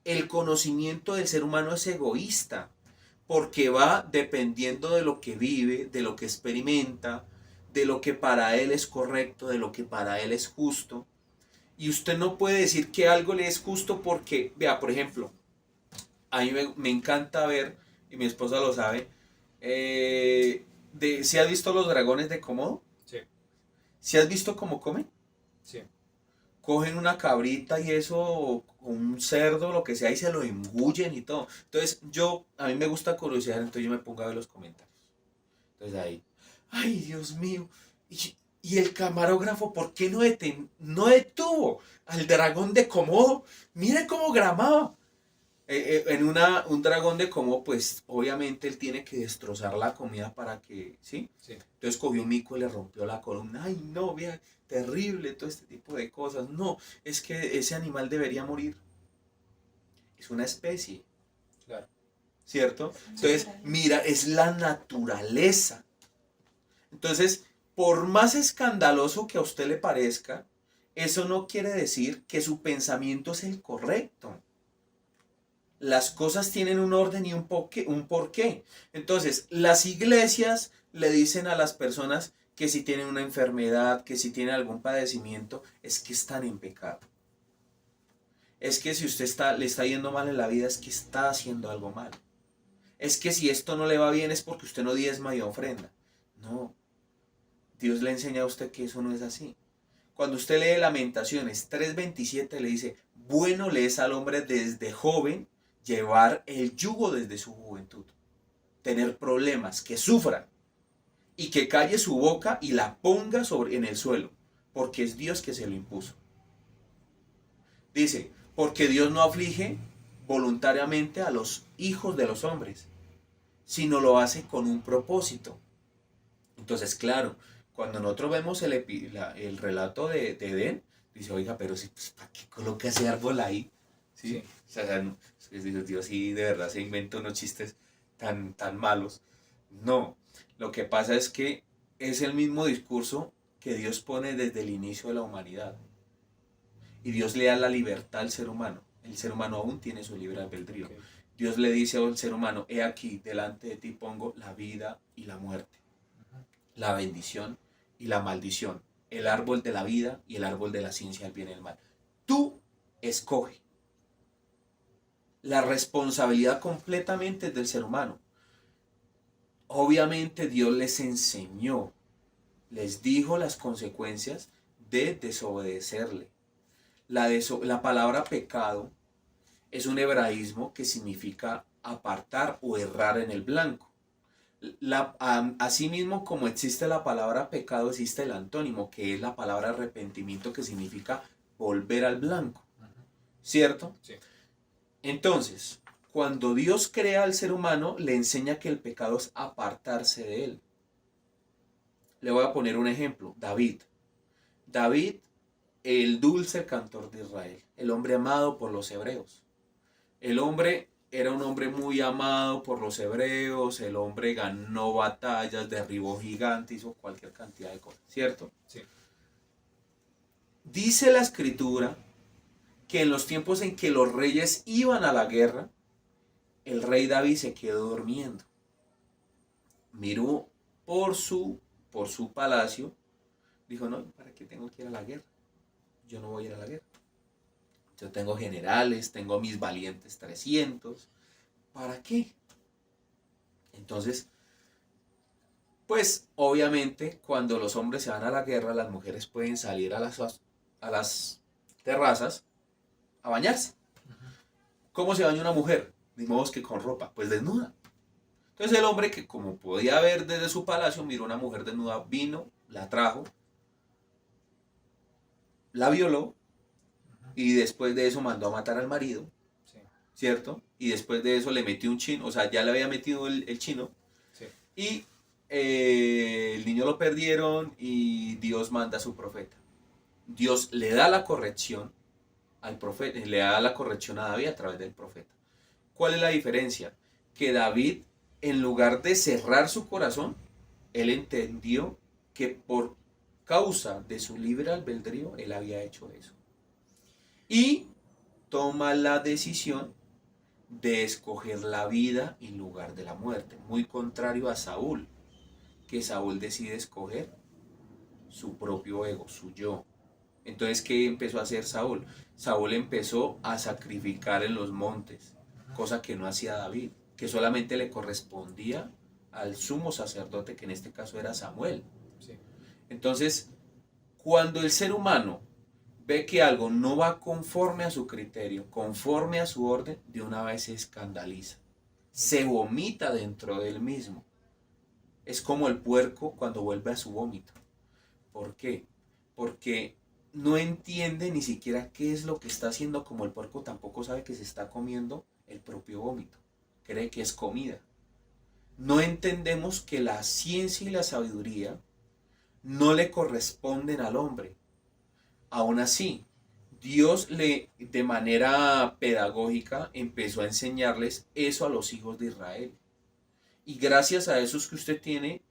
El conocimiento del ser humano es egoísta, porque va dependiendo de lo que vive, de lo que experimenta, de lo que para él es correcto, de lo que para él es justo. Y usted no puede decir que algo le es justo porque, vea, por ejemplo, a mí me encanta ver, y mi esposa lo sabe, ¿si has visto los dragones de Komodo? sí, ¿Si has visto cómo comen? sí. Cogen una cabrita y eso, un cerdo, lo que sea, y se lo engullen y todo. Entonces, a mí me gusta curiosidad, entonces yo me pongo a ver los comentarios. Entonces ahí, ay, Dios mío. Y el camarógrafo, ¿por qué no detuvo al dragón de Komodo? Mire cómo gramaba. Un dragón de Komodo, pues obviamente él tiene que destrozar la comida para que, ¿sí? Sí, Entonces cogió un mico y le rompió la columna. Ay, no, vea, terrible todo este tipo de cosas. No, es que ese animal debería morir. Es una especie, claro. ¿cierto? Sí, Entonces, mira, es la naturaleza. Entonces, por más escandaloso que a usted le parezca, eso no quiere decir que su pensamiento es el correcto. Las cosas tienen un orden y un porqué. Entonces, las iglesias le dicen a las personas que si tienen una enfermedad, que si tienen algún padecimiento, es que están en pecado. Es que si usted le está yendo mal en la vida, es que está haciendo algo mal. Es que si esto no le va bien es porque usted no diezma y ofrenda. No, Dios le enseña a usted que eso no es así. Cuando usted lee Lamentaciones 3:27 le dice, bueno le es al hombre desde joven llevar el yugo desde su juventud. Tener problemas, que sufra y que calle su boca y la ponga en el suelo, porque es Dios que se lo impuso. Dice, porque Dios no aflige voluntariamente a los hijos de los hombres, sino lo hace con un propósito. Entonces, claro, cuando nosotros vemos el relato de Edén, dice, oiga, pero si, pues, ¿para qué coloca ese árbol ahí? ¿Sí? O sea, no, Dios sí de verdad se inventa unos chistes tan malos. No, lo que pasa es que es el mismo discurso que Dios pone desde el inicio de la humanidad. Y Dios le da la libertad al ser humano. El ser humano aún tiene su libre albedrío. Okay. Dios le dice al ser humano, he aquí, delante de ti pongo la vida y la muerte, la bendición y la maldición, el árbol de la vida y el árbol de la ciencia del bien y el mal. Tú escoge. La responsabilidad completamente es del ser humano. Obviamente Dios les enseñó, les dijo las consecuencias de desobedecerle. La palabra pecado es un hebraísmo que significa apartar o errar en el blanco. Asimismo, como existe la palabra pecado, existe el antónimo, que es la palabra arrepentimiento, que significa volver al blanco. ¿Cierto? Sí. Entonces, cuando Dios crea al ser humano, le enseña que el pecado es apartarse de él. Le voy a poner un ejemplo. David, el dulce cantor de Israel, el hombre amado por los hebreos. El hombre era un hombre muy amado por los hebreos, el hombre ganó batallas, derribó gigantes, hizo cualquier cantidad de cosas, ¿cierto? Sí. Dice la escritura que en los tiempos en que los reyes iban a la guerra, el rey David se quedó durmiendo. Miró por su palacio, dijo, no, ¿para qué tengo que ir a la guerra? Yo no voy a ir a la guerra. Yo tengo generales, tengo mis valientes 300. ¿Para qué? Entonces, pues obviamente cuando los hombres se van a la guerra, las mujeres pueden salir a las terrazas a bañarse. ¿Cómo se baña una mujer? Ni modo que con ropa, pues desnuda. Entonces el hombre, que como podía ver desde su palacio, miró a una mujer desnuda, vino, la trajo, la violó y después de eso mandó a matar al marido, sí. ¿Cierto? Y después de eso le metió un chino, o sea, ya le había metido el chino, sí. Y el niño lo perdieron y Dios manda a su profeta. Dios le da la corrección al profeta, le da la corrección a David a través del profeta. ¿Cuál es la diferencia? Que David, en lugar de cerrar su corazón, él entendió que por causa de su libre albedrío, él había hecho eso. Y toma la decisión de escoger la vida en lugar de la muerte. Muy contrario a Saúl, que Saúl decide escoger su propio ego, su yo. Entonces, ¿qué empezó a hacer Saúl? Saúl empezó a sacrificar en los montes, cosa que no hacía David, que solamente le correspondía al sumo sacerdote, que en este caso era Samuel. Sí. Entonces, cuando el ser humano ve que algo no va conforme a su criterio, conforme a su orden, de una vez se escandaliza, se vomita dentro de él mismo. Es como el puerco cuando vuelve a su vómito. ¿Por qué? Porque no entiende ni siquiera qué es lo que está haciendo, como el puerco tampoco sabe que se está comiendo el propio vómito. Cree que es comida. No entendemos que la ciencia y la sabiduría no le corresponden al hombre. Aún así, Dios de manera pedagógica empezó a enseñarles eso a los hijos de Israel. Y gracias a eso es que usted tiene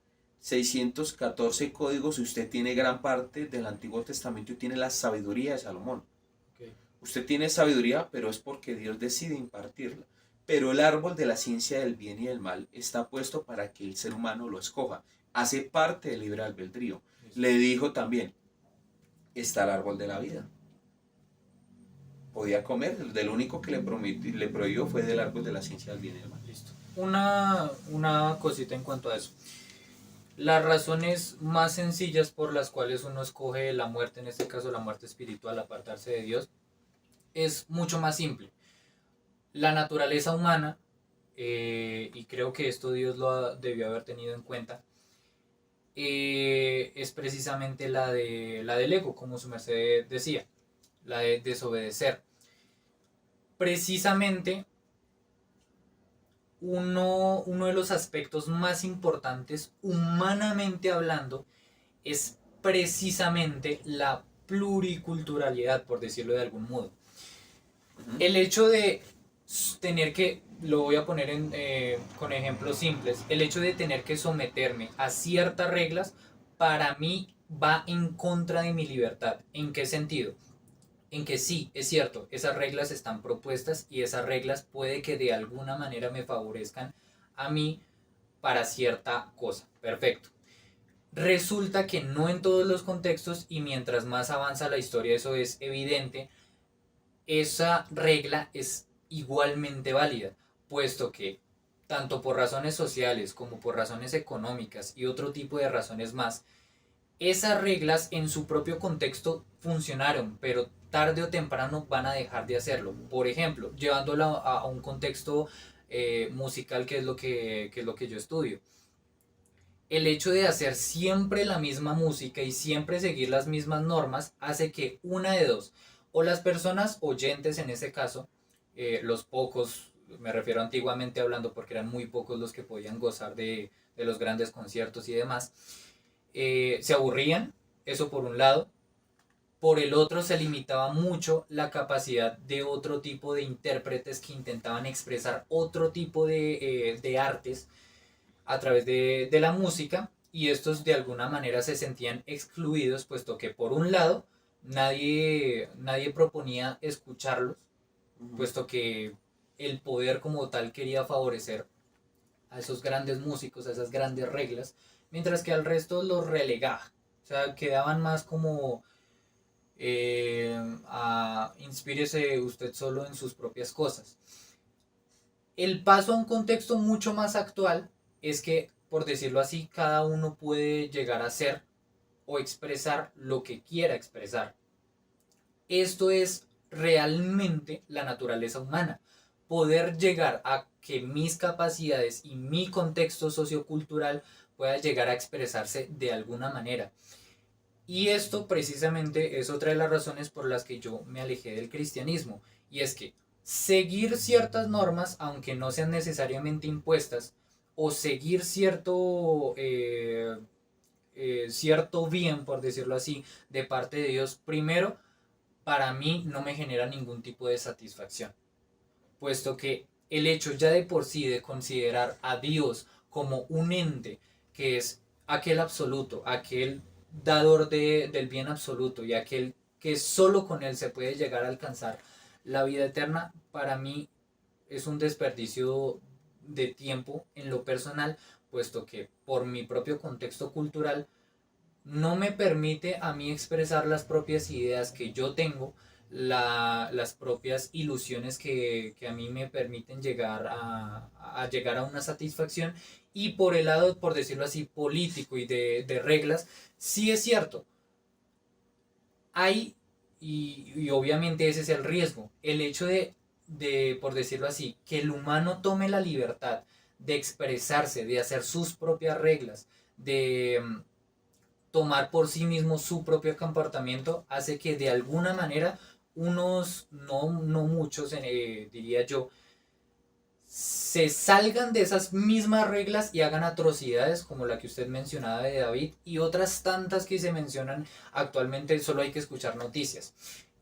614 códigos, usted tiene gran parte del Antiguo Testamento y tiene la sabiduría de Salomón. Okay. Usted tiene sabiduría, pero es porque Dios decide impartirla. Pero el árbol de la ciencia del bien y del mal está puesto para que el ser humano lo escoja. Hace parte del libre albedrío. Le dijo también, está el árbol de la vida. Podía comer, del único que le prohibió fue del árbol de la ciencia del bien y del mal. Listo. Una cosita en cuanto a eso. Las razones más sencillas por las cuales uno escoge la muerte, en este caso la muerte espiritual, apartarse de Dios, es mucho más simple. La naturaleza humana, y creo que esto Dios debió haber tenido en cuenta, es precisamente la del ego, como su merced decía, la de desobedecer. Precisamente uno de los aspectos más importantes, humanamente hablando, es precisamente la pluriculturalidad, por decirlo de algún modo. El hecho de tener que, lo voy a poner con ejemplos simples, el hecho de tener que someterme a ciertas reglas, para mí va en contra de mi libertad. ¿En qué sentido? En que sí, es cierto, esas reglas están propuestas y esas reglas puede que de alguna manera me favorezcan a mí para cierta cosa. Perfecto. Resulta que no en todos los contextos, y mientras más avanza la historia eso es evidente, esa regla es igualmente válida, puesto que tanto por razones sociales como por razones económicas y otro tipo de razones más, esas reglas en su propio contexto funcionaron, pero tarde o temprano van a dejar de hacerlo. Por ejemplo, llevándolo a un contexto musical, que es lo que yo estudio. El hecho de hacer siempre la misma música y siempre seguir las mismas normas hace que una de dos, o las personas oyentes en ese caso, los pocos, me refiero antiguamente hablando porque eran muy pocos los que podían gozar de los grandes conciertos y demás, se aburrían, eso por un lado. Por el otro, se limitaba mucho la capacidad de otro tipo de intérpretes que intentaban expresar otro tipo de artes a través de la música, y estos de alguna manera se sentían excluidos, puesto que por un lado nadie proponía escucharlos, puesto que el poder como tal quería favorecer a esos grandes músicos, a esas grandes reglas, mientras que al resto los relegaba. O sea, quedaban más como inspírese usted solo en sus propias cosas. El paso a un contexto mucho más actual es que, por decirlo así, cada uno puede llegar a ser o expresar lo que quiera expresar. Esto es realmente la naturaleza humana. Poder llegar a que mis capacidades y mi contexto sociocultural pueda llegar a expresarse de alguna manera. Y esto precisamente es otra de las razones por las que yo me alejé del cristianismo. Y es que seguir ciertas normas, aunque no sean necesariamente impuestas, o seguir cierto bien, por decirlo así, de parte de Dios, primero, para mí no me genera ningún tipo de satisfacción. Puesto que el hecho ya de por sí de considerar a Dios como un ente que es aquel absoluto, aquel dador del bien absoluto y aquel que solo con él se puede llegar a alcanzar la vida eterna, para mí es un desperdicio de tiempo en lo personal, puesto que por mi propio contexto cultural no me permite a mí expresar las propias ideas que yo tengo, las propias ilusiones que a mí me permiten llegar llegar a una satisfacción. Y por el lado, por decirlo así, político y de reglas, sí es cierto, hay, y obviamente ese es el riesgo, el hecho por decirlo así, que el humano tome la libertad de expresarse, de hacer sus propias reglas, de tomar por sí mismo su propio comportamiento, hace que de alguna manera unos, no muchos, diría yo, se salgan de esas mismas reglas y hagan atrocidades como la que usted mencionaba de David y otras tantas que se mencionan actualmente. Solo hay que escuchar noticias.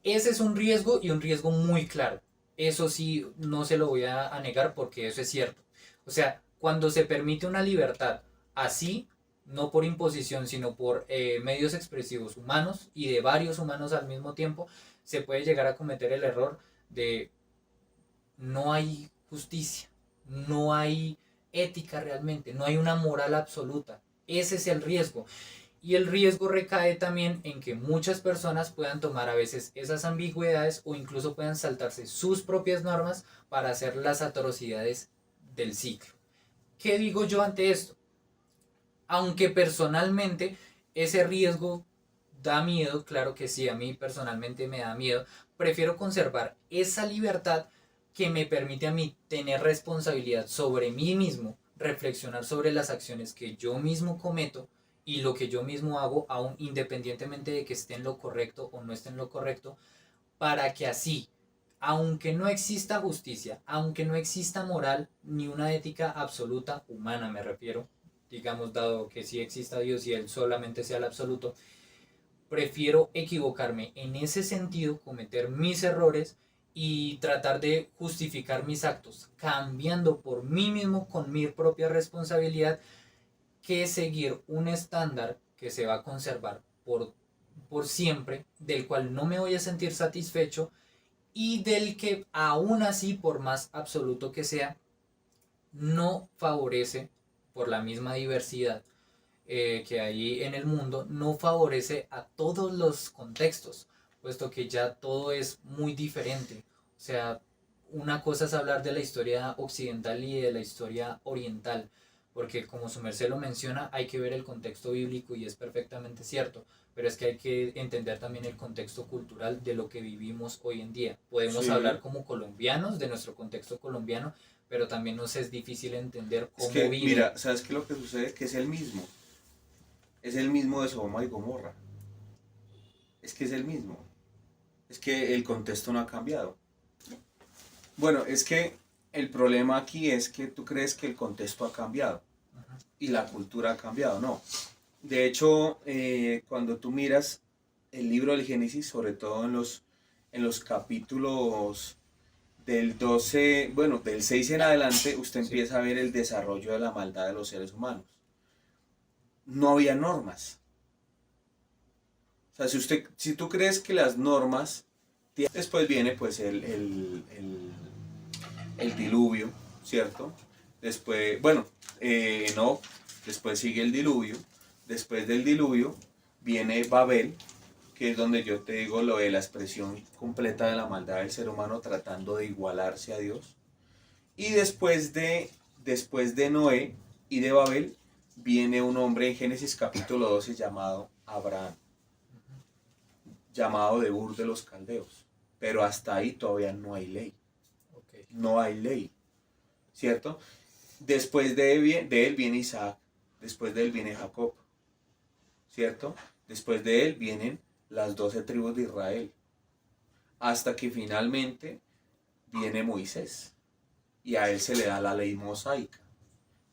Ese es un riesgo, y un riesgo muy claro. Eso sí, no se lo voy a negar porque eso es cierto. O sea, cuando se permite una libertad así, no por imposición, sino por medios expresivos humanos y de varios humanos al mismo tiempo, se puede llegar a cometer el error de no hay justicia, no hay ética realmente, no hay una moral absoluta. Ese es el riesgo. Y el riesgo recae también en que muchas personas puedan tomar a veces esas ambigüedades o incluso puedan saltarse sus propias normas para hacer las atrocidades del ciclo. ¿Qué digo yo ante esto? Aunque personalmente ese riesgo da miedo, claro que sí, a mí personalmente me da miedo, prefiero conservar esa libertad que me permite a mí tener responsabilidad sobre mí mismo, reflexionar sobre las acciones que yo mismo cometo y lo que yo mismo hago, aún independientemente de que esté en lo correcto o no esté en lo correcto, para que así, aunque no exista justicia, aunque no exista moral ni una ética absoluta humana, me refiero, digamos, dado que sí exista Dios y Él solamente sea el absoluto, prefiero equivocarme en ese sentido, cometer mis errores y tratar de justificar mis actos, cambiando por mí mismo con mi propia responsabilidad, que seguir un estándar que se va a conservar por siempre, del cual no me voy a sentir satisfecho y del que aún así, por más absoluto que sea, no favorece, por la misma diversidad que hay en el mundo, no favorece a todos los contextos, puesto que ya todo es muy diferente. O sea, una cosa es hablar de la historia occidental y de la historia oriental, porque como su merced lo menciona, hay que ver el contexto bíblico y es perfectamente cierto, pero es que hay que entender también el contexto cultural de lo que vivimos hoy en día. Podemos hablar Sí. como colombianos de nuestro contexto colombiano, pero también nos es difícil entender Es cómo que, viven. mira, ¿sabes qué es lo que sucede? Que es el mismo. Es el mismo de Sodoma y Gomorra. Es que es el mismo. Es que el contexto no ha cambiado. Bueno, es que el problema aquí es que tú crees que el contexto ha cambiado y la cultura ha cambiado. No. De hecho, cuando tú miras el libro del Génesis, sobre todo en los capítulos del 12, bueno, del 6 en adelante, usted Sí. empieza a ver el desarrollo de la maldad de los seres humanos. No había normas. O sea, si tú crees que las normas, después viene pues el diluvio, ¿cierto? Después, bueno, no, después sigue el diluvio. Después del diluvio viene Babel, que es donde yo te digo lo de la expresión completa de la maldad del ser humano tratando de igualarse a Dios. Y después de Noé y de Babel, viene un hombre en Génesis capítulo 12 llamado Abraham, llamado de Ur de los Caldeos. Pero hasta ahí todavía no hay ley. Okay. No hay ley, ¿cierto? Después de él viene Isaac, después de él viene Jacob, ¿cierto? Después de él vienen las 12 tribus de Israel, hasta que finalmente viene Moisés y a él se le da la ley mosaica.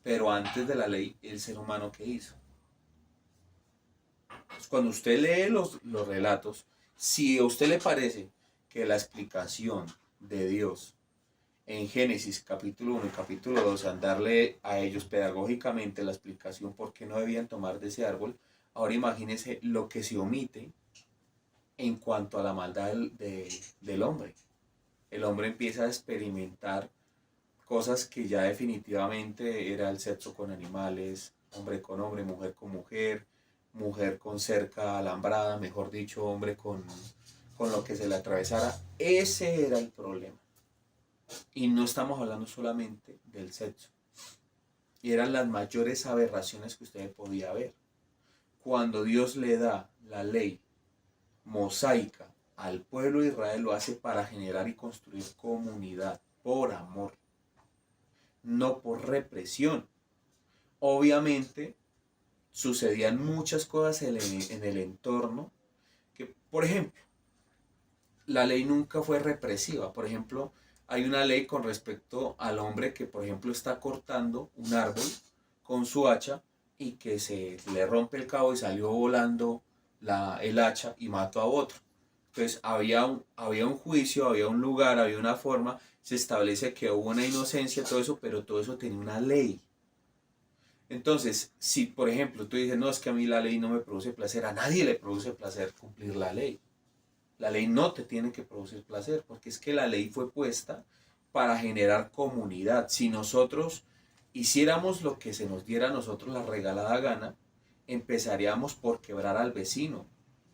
Pero antes de la ley, el ser humano que hizo. Pues cuando usted lee los relatos, si a usted le parece que la explicación de Dios en Génesis capítulo 1 y capítulo 2, darle a ellos pedagógicamente la explicación por qué no debían tomar de ese árbol, ahora imagínense lo que se omite en cuanto a la maldad del hombre. El hombre empieza a experimentar cosas que ya definitivamente era el sexo con animales, hombre con hombre, mujer con mujer, mujer con cerca alambrada, mejor dicho, hombre con lo que se le atravesara. Ese era el problema. Y no estamos hablando solamente del sexo. Y eran las mayores aberraciones que usted podía ver. Cuando Dios le da la ley mosaica al pueblo de Israel, lo hace para generar y construir comunidad, por amor, no por represión. Obviamente sucedían muchas cosas en el entorno que, por ejemplo, la ley nunca fue represiva. Por ejemplo, hay una ley con respecto al hombre que, por ejemplo, está cortando un árbol con su hacha y que se le rompe el cabo y salió volando el hacha y mató a otro. Entonces había un juicio, había un lugar, había una forma, se establece que hubo una inocencia, todo eso, pero todo eso tenía una ley. Entonces, si por ejemplo tú dices, no, es que a mí la ley no me produce placer, a nadie le produce placer cumplir la ley. La ley no te tiene que producir placer, porque es que la ley fue puesta para generar comunidad. Si nosotros hiciéramos lo que se nos diera a nosotros la regalada gana, empezaríamos por quebrar al vecino,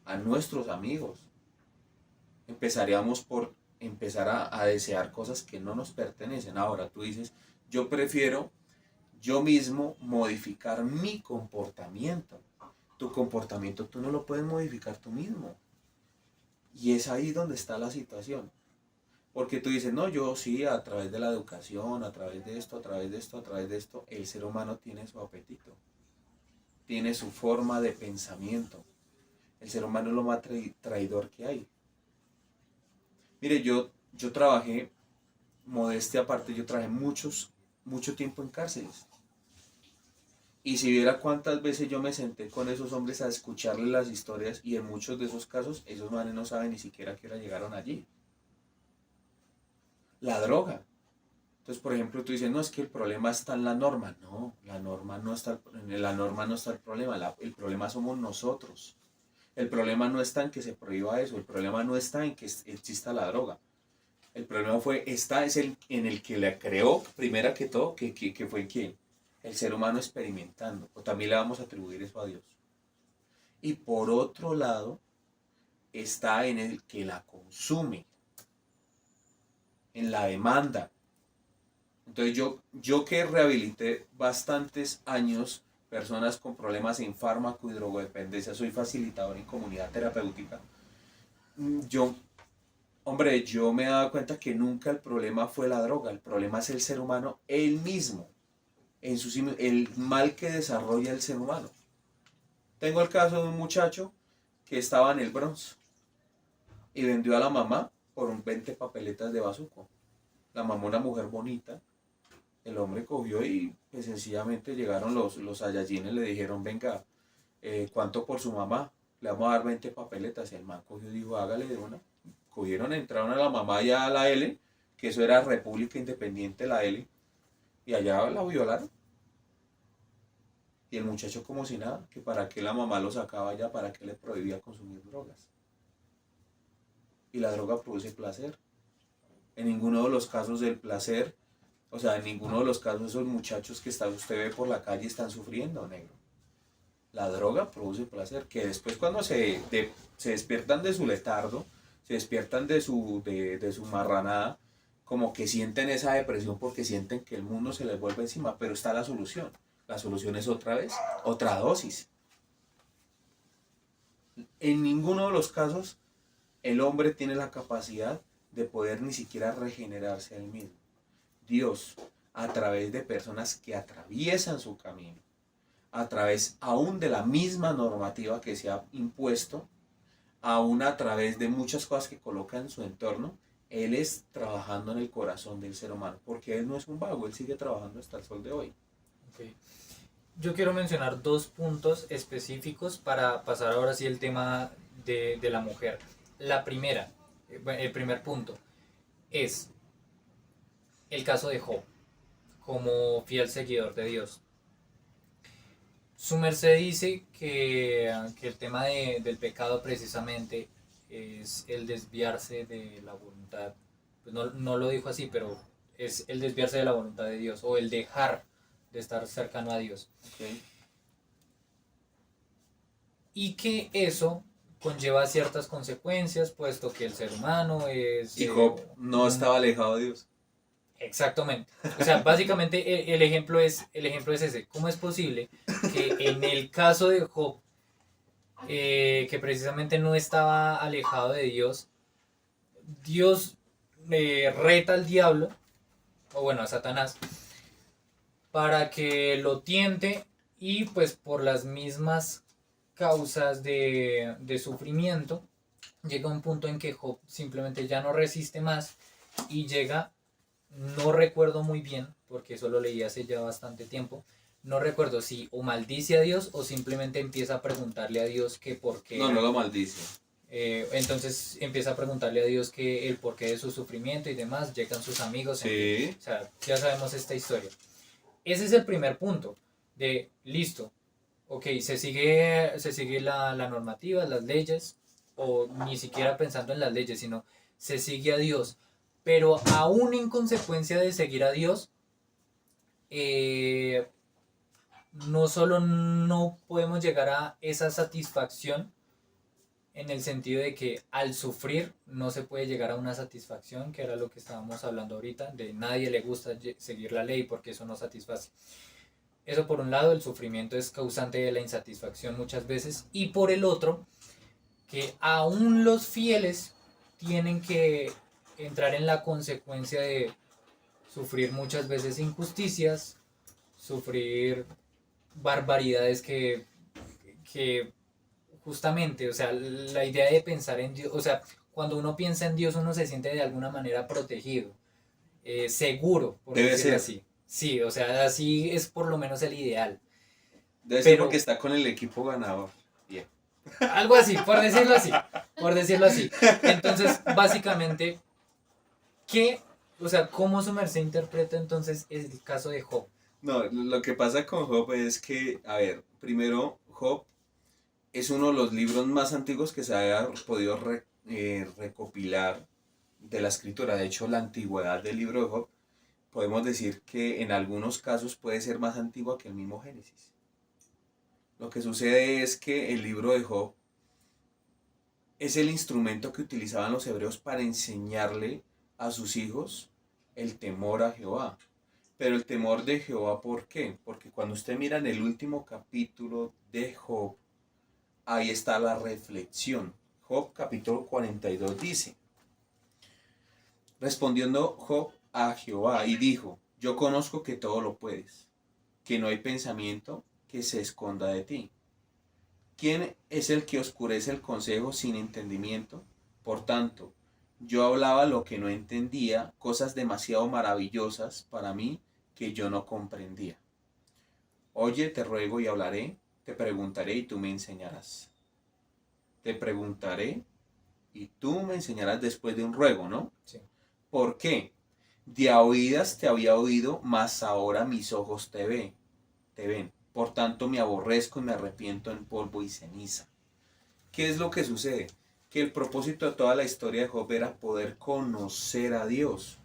a nuestros amigos. Empezaríamos por empezar a desear cosas que no nos pertenecen. Ahora tú dices, yo prefiero yo mismo modificar mi comportamiento. Tu comportamiento tú no lo puedes modificar tú mismo. Y es ahí donde está la situación. Porque tú dices, no, yo sí, a través de la educación, a través de esto, a través de esto, a través de esto, el ser humano tiene su apetito, tiene su forma de pensamiento. El ser humano es lo más traidor que hay. Mire, yo trabajé, modestia aparte, yo trabajé mucho tiempo en cárceles. Y si viera cuántas veces yo me senté con esos hombres a escucharles las historias y en muchos de esos casos esos manes no saben ni siquiera a qué hora llegaron allí. La droga. Entonces, por ejemplo, tú dices, no, es que el problema está en la norma. No, la norma no está, en la norma no está el problema. El problema somos nosotros. El problema no está en que se prohíba eso. El problema no está en que exista la droga. El problema en el que la creó, primera que todo, que fue quién. El ser humano experimentando. O también le vamos a atribuir eso a Dios. Y por otro lado, está en el que la consume, en la demanda. Entonces yo que rehabilité bastantes años personas con problemas en fármaco y drogodependencia, soy facilitador en comunidad terapéutica, yo, hombre, yo me he dado cuenta que nunca el problema fue la droga, el problema es el ser humano, él mismo, el mal que desarrolla el ser humano. Tengo el caso de un muchacho que estaba en el Bronx y vendió a la mamá por un 20 papeletas de bazuco. La mamá, una mujer bonita, el hombre cogió y pues, sencillamente llegaron los Saiyajines, le dijeron, venga, ¿cuánto por su mamá? Le vamos a dar 20 papeletas. Y el man cogió y dijo, hágale de una. Cogieron, entraron a la mamá ya a la L, que eso era República Independiente, la L, y allá la violaron. Y el muchacho como si nada, que para qué la mamá lo sacaba ya, para qué le prohibía consumir drogas. Y la droga produce placer. En ninguno de los casos del placer, o sea, en ninguno de los casos esos muchachos que usted ve por la calle están sufriendo, negro. La droga produce placer, que después cuando se despiertan de su letardo, se despiertan de su marranada, como que sienten esa depresión porque sienten que el mundo se les vuelve encima, pero está la solución. La solución es otra vez, otra dosis. En ninguno de los casos el hombre tiene la capacidad de poder ni siquiera regenerarse a él mismo. Dios, a través de personas que atraviesan su camino, a través aún de la misma normativa que se ha impuesto, aún a través de muchas cosas que coloca en su entorno, Él es trabajando en el corazón del ser humano, porque Él no es un vago, Él sigue trabajando hasta el sol de hoy. Okay. Yo quiero mencionar dos puntos específicos para pasar ahora sí el tema de la mujer. La primera, el primer punto, es el caso de Job, como fiel seguidor de Dios. Su merced dice que el tema del pecado precisamente es el desviarse de la voluntad. Pues no lo dijo así, pero es el desviarse de la voluntad de Dios o el dejar de estar cercano a Dios. Okay. Y que eso conlleva ciertas consecuencias, puesto que el ser humano es... Y Job no estaba alejado de Dios. Exactamente. O sea, básicamente el ejemplo es ese. ¿Cómo es posible que en el caso de Job, que precisamente no estaba alejado de Dios, Dios reta al diablo, o bueno, a Satanás, para que lo tiente y pues por las mismas causas de sufrimiento, llega un punto en que Job simplemente ya no resiste más y llega, no recuerdo muy bien, porque eso lo leí hace ya bastante tiempo, no recuerdo si o maldice a Dios o simplemente empieza a preguntarle a Dios que por qué. No lo maldice. Entonces empieza a preguntarle a Dios que el porqué de su sufrimiento y demás, llegan sus amigos, sí. o sea, ya sabemos esta historia. Ese es el primer punto. de listo, ok, se sigue la normativa, las leyes, o ni siquiera pensando en las leyes, sino se sigue a Dios. Pero aún en consecuencia de seguir a Dios, eh, no solo no podemos llegar a esa satisfacción, en el sentido de que al sufrir no se puede llegar a una satisfacción, que era lo que estábamos hablando ahorita, de nadie le gusta seguir la ley porque eso no satisface. Eso por un lado, el sufrimiento es causante de la insatisfacción muchas veces, y por el otro, que aún los fieles tienen que entrar en la consecuencia de sufrir muchas veces injusticias, sufrir barbaridades que justamente, o sea, la idea de pensar en Dios, o sea, cuando uno piensa en Dios uno se siente de alguna manera protegido, seguro, por Debe decirlo ser. así. Sí, o sea, así es por lo menos el ideal. Debe ser porque Pero está con el equipo ganador. Bien. algo así, por decirlo así, por decirlo así. Entonces, básicamente, ¿qué, o sea, cómo su merced interpreta entonces el caso de Job? No, lo que pasa con Job es que, a ver, primero, Job es uno de los libros más antiguos que se haya podido recopilar de la escritura. De hecho, la antigüedad del libro de Job, podemos decir que en algunos casos puede ser más antigua que el mismo Génesis. Lo que sucede es que el libro de Job es el instrumento que utilizaban los hebreos para enseñarle a sus hijos el temor a Jehová. Pero el temor de Jehová, ¿por qué? Porque cuando usted mira en el último capítulo de Job, ahí está la reflexión. Job capítulo 42 dice, respondiendo Job a Jehová y dijo, yo conozco que todo lo puedes, que no hay pensamiento que se esconda de ti. ¿Quién es el que oscurece el consejo sin entendimiento? Por tanto, yo hablaba lo que no entendía, cosas demasiado maravillosas para mí que yo no comprendía. Oye, te ruego y hablaré, te preguntaré y tú me enseñarás. Te preguntaré y tú me enseñarás después de un ruego, ¿no? Sí. ¿Por qué? De a oídas te había oído, mas ahora mis ojos te ven. Por tanto me aborrezco y me arrepiento en polvo y ceniza. ¿Qué es lo que sucede? Que el propósito de toda la historia de Job era poder conocer a Dios.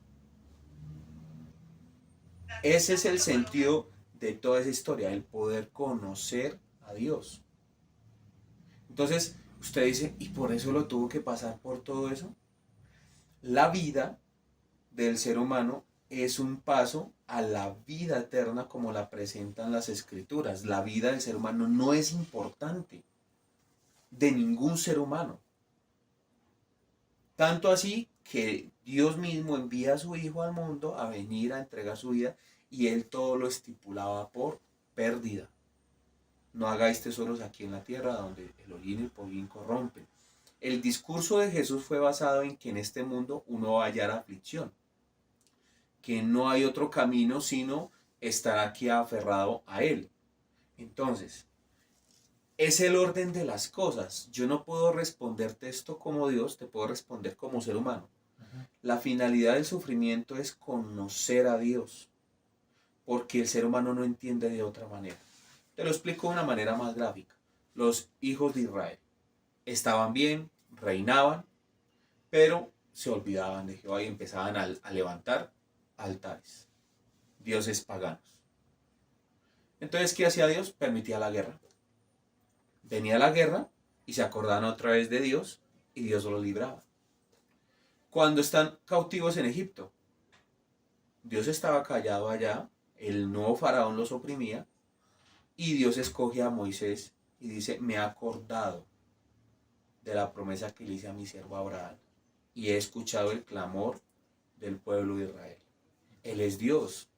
Ese es el sentido de toda esa historia, el poder conocer a Dios. Entonces, usted dice, ¿y por eso lo tuvo que pasar por todo eso? La vida del ser humano es un paso a la vida eterna como la presentan las escrituras. La vida del ser humano no es importante, de ningún ser humano. Tanto así que Dios mismo envía a su Hijo al mundo a venir a entregar su vida y Él todo lo estipulaba por pérdida. No hagáis tesoros aquí en la tierra donde el hollín y el pollín corrompen. El discurso de Jesús fue basado en que en este mundo uno va a hallar aflicción, que no hay otro camino sino estar aquí aferrado a Él. Entonces, es el orden de las cosas. Yo no puedo responderte esto como Dios, te puedo responder como ser humano. La finalidad del sufrimiento es conocer a Dios, porque el ser humano no entiende de otra manera. Te lo explico de una manera más gráfica. Los hijos de Israel estaban bien, reinaban, pero se olvidaban de Jehová y empezaban a levantar altares, dioses paganos. Entonces, ¿qué hacía Dios? Permitía la guerra. Venía la guerra y se acordaban otra vez de Dios y Dios los libraba. Cuando están cautivos en Egipto, Dios estaba callado allá, el nuevo faraón los oprimía y Dios escoge a Moisés y dice, me ha acordado de la promesa que le hice a mi siervo Abraham y he escuchado el clamor del pueblo de Israel. Él es Dios.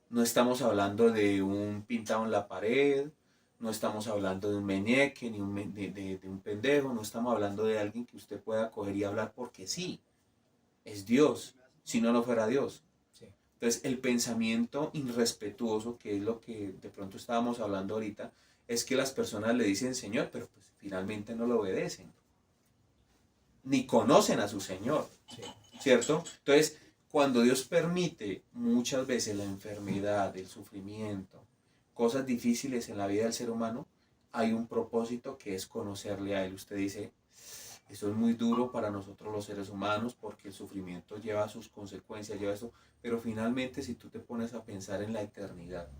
No estamos hablando de un pintado en la pared, no estamos hablando de un meñeque, ni de un pendejo, no estamos hablando de alguien que usted pueda coger y hablar porque sí, es Dios, si no, no fuera Dios. Sí. Entonces, el pensamiento irrespetuoso, que es lo que de pronto estábamos hablando ahorita, es que las personas le dicen Señor, pero pues finalmente no lo obedecen, ni conocen a su Señor, Sí. ¿cierto? Entonces, cuando Dios permite muchas veces la enfermedad, el sufrimiento, cosas difíciles en la vida del ser humano, hay un propósito que es conocerle a Él. Usted dice, eso es muy duro para nosotros los seres humanos porque el sufrimiento lleva sus consecuencias, lleva eso, pero finalmente si tú te pones a pensar en la eternidad,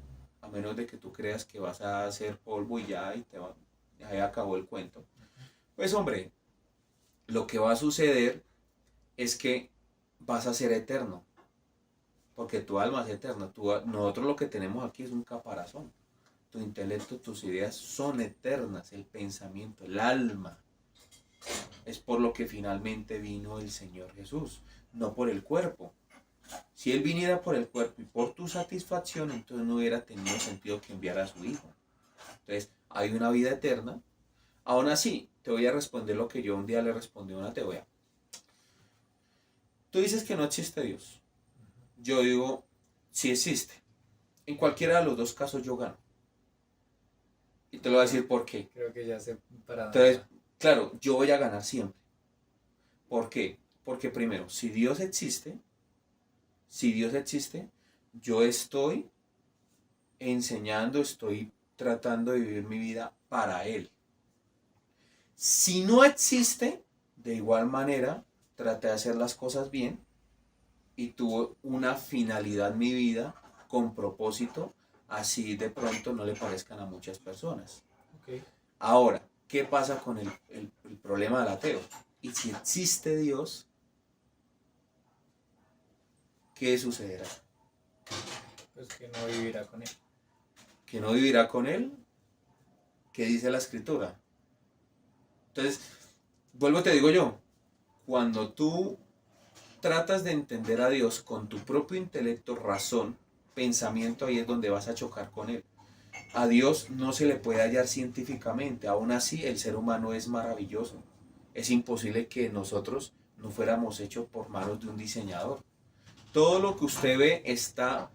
a menos de que tú creas que vas a ser polvo y ya, ahí acabó el cuento, pues hombre, lo que va a suceder es que vas a ser eterno, porque tu alma es eterna. Nosotros lo que tenemos aquí es un caparazón. Tu intelecto, tus ideas son eternas, el pensamiento, el alma. Es por lo que finalmente vino el Señor Jesús, no por el cuerpo. Si Él viniera por el cuerpo y por tu satisfacción, entonces no hubiera tenido sentido que enviara a su Hijo. Entonces, hay una vida eterna. Aún así, te voy a responder lo que yo un día le respondí a una teoría. Tú dices que no existe Dios. Yo digo, sí existe. En cualquiera de los dos casos yo gano. Y te lo voy a decir por qué. Creo que ya sé para dónde Entonces, va. claro, yo voy a ganar siempre. ¿Por qué? Porque primero, si Dios existe, yo estoy enseñando, estoy tratando de vivir mi vida para Él. Si no existe, de igual manera, traté de hacer las cosas bien y tuvo una finalidad mi vida con propósito, así de pronto no le parezcan a muchas personas. Okay. Ahora, ¿qué pasa con el problema del ateo? Y si existe Dios, ¿qué sucederá? Pues que no vivirá con él. ¿Que no vivirá con él? ¿Qué dice la escritura? Entonces, vuelvo te digo yo, cuando tú tratas de entender a Dios con tu propio intelecto, razón, pensamiento, ahí es donde vas a chocar con Él. A Dios no se le puede hallar científicamente, aún así el ser humano es maravilloso. Es imposible que nosotros no fuéramos hechos por manos de un diseñador. Todo lo que usted ve está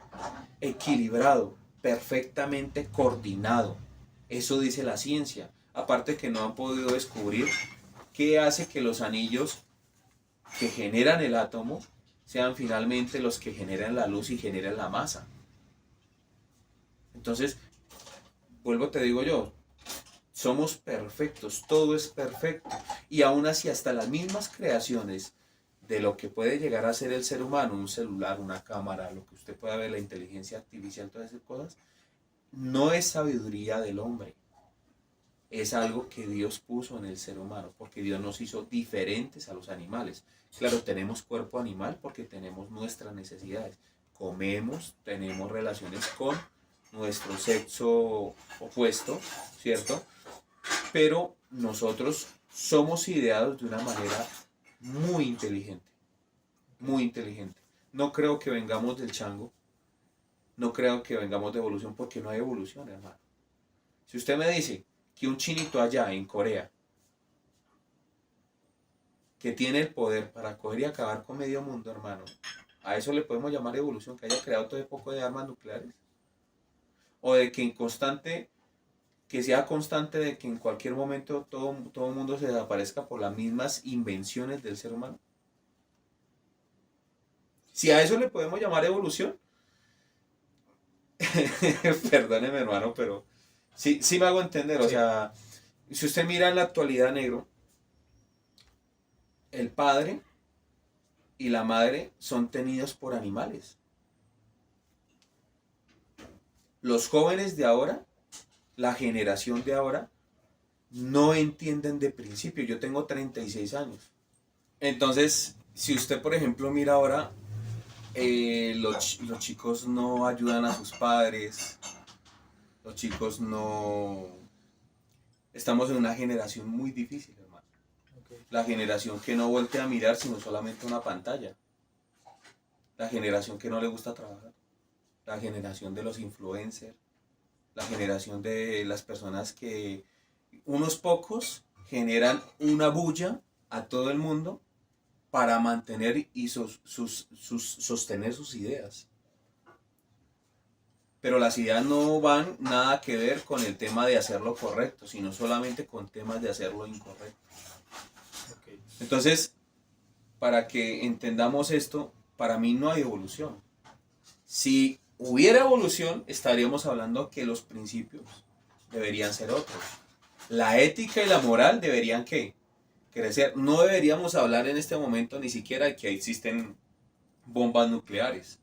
equilibrado, perfectamente coordinado. Eso dice la ciencia. Aparte que no han podido descubrir qué hace que los anillos que generan el átomo sean finalmente los que generan la luz y generan la masa. Entonces, vuelvo te digo yo, somos perfectos, todo es perfecto. Y aún así, hasta las mismas creaciones de lo que puede llegar a ser el ser humano, un celular, una cámara, lo que usted pueda ver, la inteligencia artificial, todas esas cosas, no es sabiduría del hombre. Es algo que Dios puso en el ser humano, porque Dios nos hizo diferentes a los animales. Claro, tenemos cuerpo animal porque tenemos nuestras necesidades. Comemos, tenemos relaciones con nuestro sexo opuesto, ¿cierto? Pero nosotros somos ideados de una manera muy inteligente, muy inteligente. No creo que vengamos del chango, no creo que vengamos de evolución porque no hay evolución, hermano. Si usted me dice que un chinito allá en Corea, que tiene el poder para coger y acabar con medio mundo, hermano, a eso le podemos llamar evolución, que haya creado todo ese poco de armas nucleares. O de que que sea constante de que en cualquier momento todo el mundo se desaparezca por las mismas invenciones del ser humano. Si a eso le podemos llamar evolución, perdóneme hermano, pero sí me hago entender. O sea, si usted mira en la actualidad, negro, el padre y la madre son tenidos por animales. Los jóvenes de ahora, la generación de ahora, no entienden de principio. Yo tengo 36 años. Entonces, si usted, por ejemplo, mira ahora, los chicos no ayudan a sus padres, los chicos no... Estamos en una generación muy difícil, hermano. Okay. La generación que no voltea a mirar sino solamente una pantalla. La generación que no le gusta trabajar. La generación de los influencers. La generación de las personas que unos pocos generan una bulla a todo el mundo para mantener y sostener sus ideas. Pero las ideas no van nada que ver con el tema de hacerlo correcto, sino solamente con temas de hacerlo incorrecto. Okay. Entonces, para que entendamos esto, para mí no hay evolución. Si hubiera evolución, estaríamos hablando que los principios deberían ser otros. La ética y la moral deberían, ¿qué? Crecer. No deberíamos hablar en este momento ni siquiera de que existen bombas nucleares.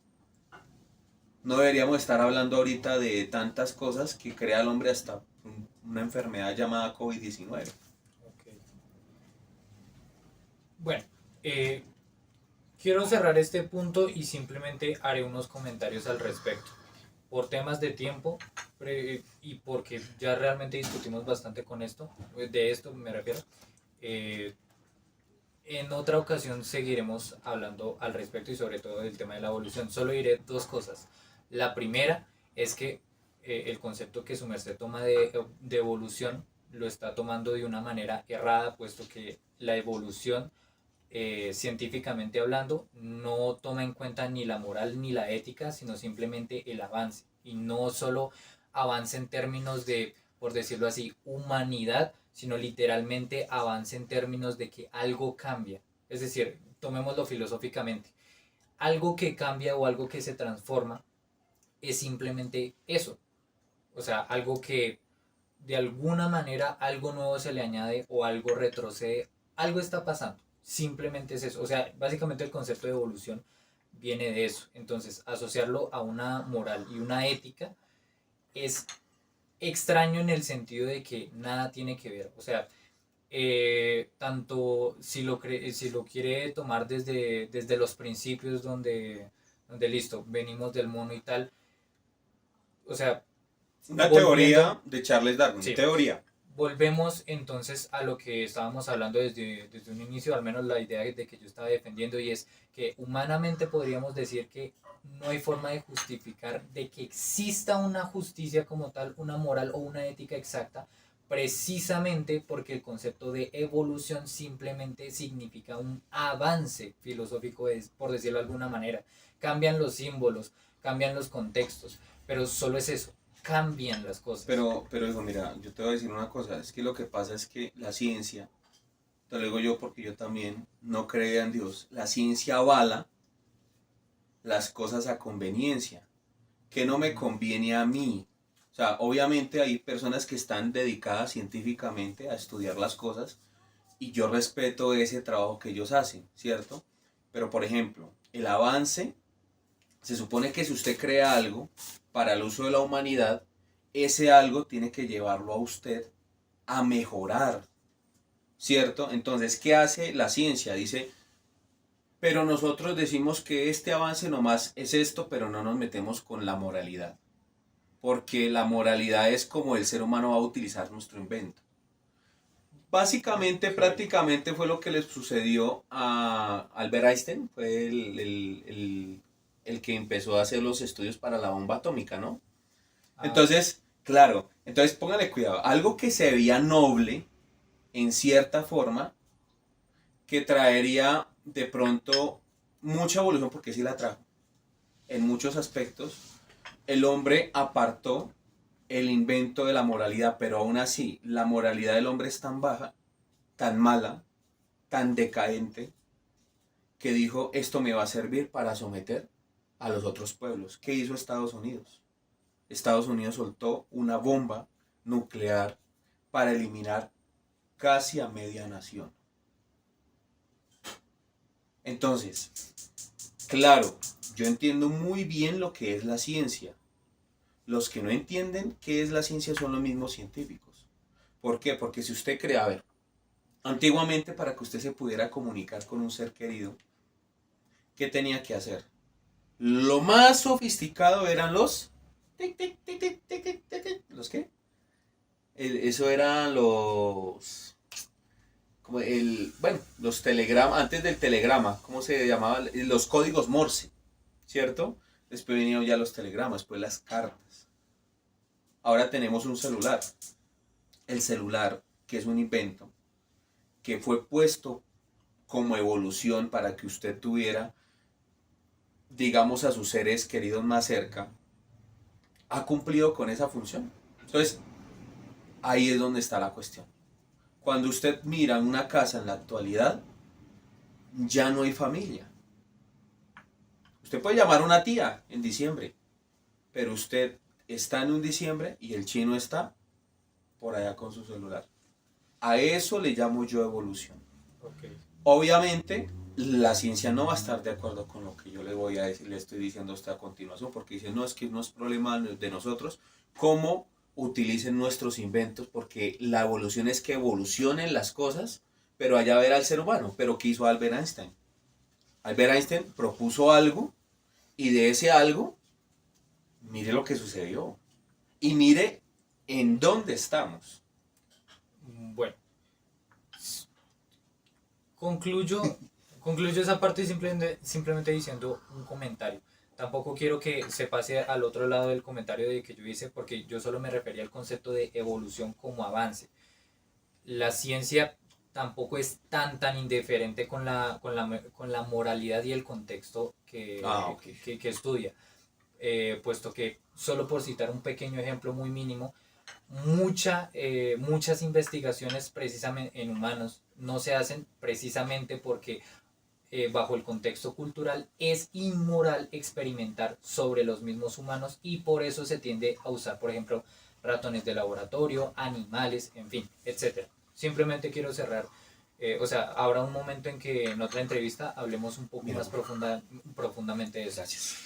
No deberíamos estar hablando ahorita de tantas cosas que crea el hombre hasta una enfermedad llamada COVID-19. Ok. Bueno, quiero cerrar este punto y simplemente haré unos comentarios al respecto. Por temas de tiempo y porque ya realmente discutimos bastante con esto, de esto me refiero. eh, en otra ocasión seguiremos hablando al respecto y sobre todo del tema de la evolución. Solo diré dos cosas. La primera es que el concepto que su merced toma de evolución lo está tomando de una manera errada, puesto que la evolución, científicamente hablando, no toma en cuenta ni la moral ni la ética, sino simplemente el avance. Y no solo avance en términos de, por decirlo así, humanidad, sino literalmente avance en términos de que algo cambia. Es decir, tomémoslo filosóficamente. Algo que cambia o algo que se transforma es simplemente eso. O sea, algo que de alguna manera algo nuevo se le añade o algo retrocede, algo está pasando. Simplemente es eso. O sea, básicamente el concepto de evolución viene de eso. Entonces, asociarlo a una moral y una ética es extraño en el sentido de que nada tiene que ver. O sea, tanto si lo quiere tomar desde los principios donde listo, venimos del mono y tal. O sea, Una volviendo, teoría de Charles Darwin. sí, Teoría. volvemos entonces a lo que estábamos hablando desde un inicio, al menos la idea de que yo estaba defendiendo, y es que humanamente podríamos decir que no hay forma de justificar de que exista una justicia como tal, una moral o una ética exacta, precisamente porque el concepto de evolución simplemente significa un avance filosófico, por decirlo de alguna manera. Cambian los símbolos, cambian los contextos, pero solo es eso, cambian las cosas. Pero hijo, mira, yo te voy a decir una cosa. Es que lo que pasa es que la ciencia, te lo digo yo porque yo también no creía en Dios, la ciencia avala las cosas a conveniencia. Que no me conviene a mí. O sea, obviamente hay personas que están dedicadas científicamente a estudiar las cosas y yo respeto ese trabajo que ellos hacen, ¿cierto? Pero por ejemplo, el avance, se supone que si usted crea algo para el uso de la humanidad, ese algo tiene que llevarlo a usted a mejorar, ¿cierto? Entonces, ¿qué hace la ciencia? Dice, pero nosotros decimos que este avance nomás es esto, pero no nos metemos con la moralidad. Porque la moralidad es como el ser humano va a utilizar nuestro invento. Básicamente, Ok. prácticamente fue lo que le sucedió a Albert Einstein, fue el que empezó a hacer los estudios para la bomba atómica, ¿no? Ah, sí. Entonces, claro, entonces póngale cuidado, algo que se veía noble en cierta forma, que traería de pronto mucha evolución, porque sí la trajo, en muchos aspectos, el hombre apartó el invento de la moralidad, pero aún así la moralidad del hombre es tan baja, tan mala, tan decadente, que dijo, esto me va a servir para someter a los otros pueblos. ¿Qué hizo Estados Unidos? Estados Unidos soltó una bomba nuclear para eliminar casi a media nación. Entonces, claro, yo entiendo muy bien lo que es la ciencia. Los que no entienden qué es la ciencia son los mismos científicos. ¿Por qué? Porque si usted cree, a ver, antiguamente para que usted se pudiera comunicar con un ser querido, ¿qué tenía que hacer? Lo más sofisticado eran los... ¿Los qué? Eso eran los... Como bueno, los telegramas, antes del telegrama, ¿cómo se llamaba? Los códigos Morse, ¿cierto? Después vinieron ya los telegramas, después las cartas. Ahora tenemos un celular. El celular, que es un invento, que fue puesto como evolución para que usted tuviera, digamos, a sus seres queridos más cerca, ha cumplido con esa función. Entonces, ahí es donde está la cuestión. Cuando usted mira una casa en la actualidad, ya no hay familia. Usted puede llamar a una tía en diciembre, pero usted está en un diciembre y el chino está por allá con su celular. A eso le llamo yo evolución. Ok. Obviamente, la ciencia no va a estar de acuerdo con lo que yo le voy a decir, le estoy diciendo a usted a continuación, porque dice, no, es que no es problema de nosotros cómo utilicen nuestros inventos, porque la evolución es que evolucionen las cosas, pero allá ver al ser humano. Pero ¿qué hizo Albert Einstein? Albert Einstein propuso algo y de ese algo, mire lo que sucedió. Y mire en dónde estamos. Bueno, concluyo, concluyo esa parte simplemente diciendo un comentario. Tampoco quiero que se pase al otro lado del comentario de que yo hice, porque yo solo me refería al concepto de evolución como avance. La ciencia tampoco es tan indiferente con la moralidad y el contexto Ok. que estudia, puesto que, solo por citar un pequeño ejemplo muy mínimo, muchas investigaciones precisamente en humanos no se hacen precisamente porque, bajo el contexto cultural, es inmoral experimentar sobre los mismos humanos, y por eso se tiende a usar, por ejemplo, ratones de laboratorio, animales, en fin, etcétera. Simplemente quiero cerrar, o sea, habrá un momento en que en otra entrevista hablemos un poco Mira, más profundamente de eso. gracias.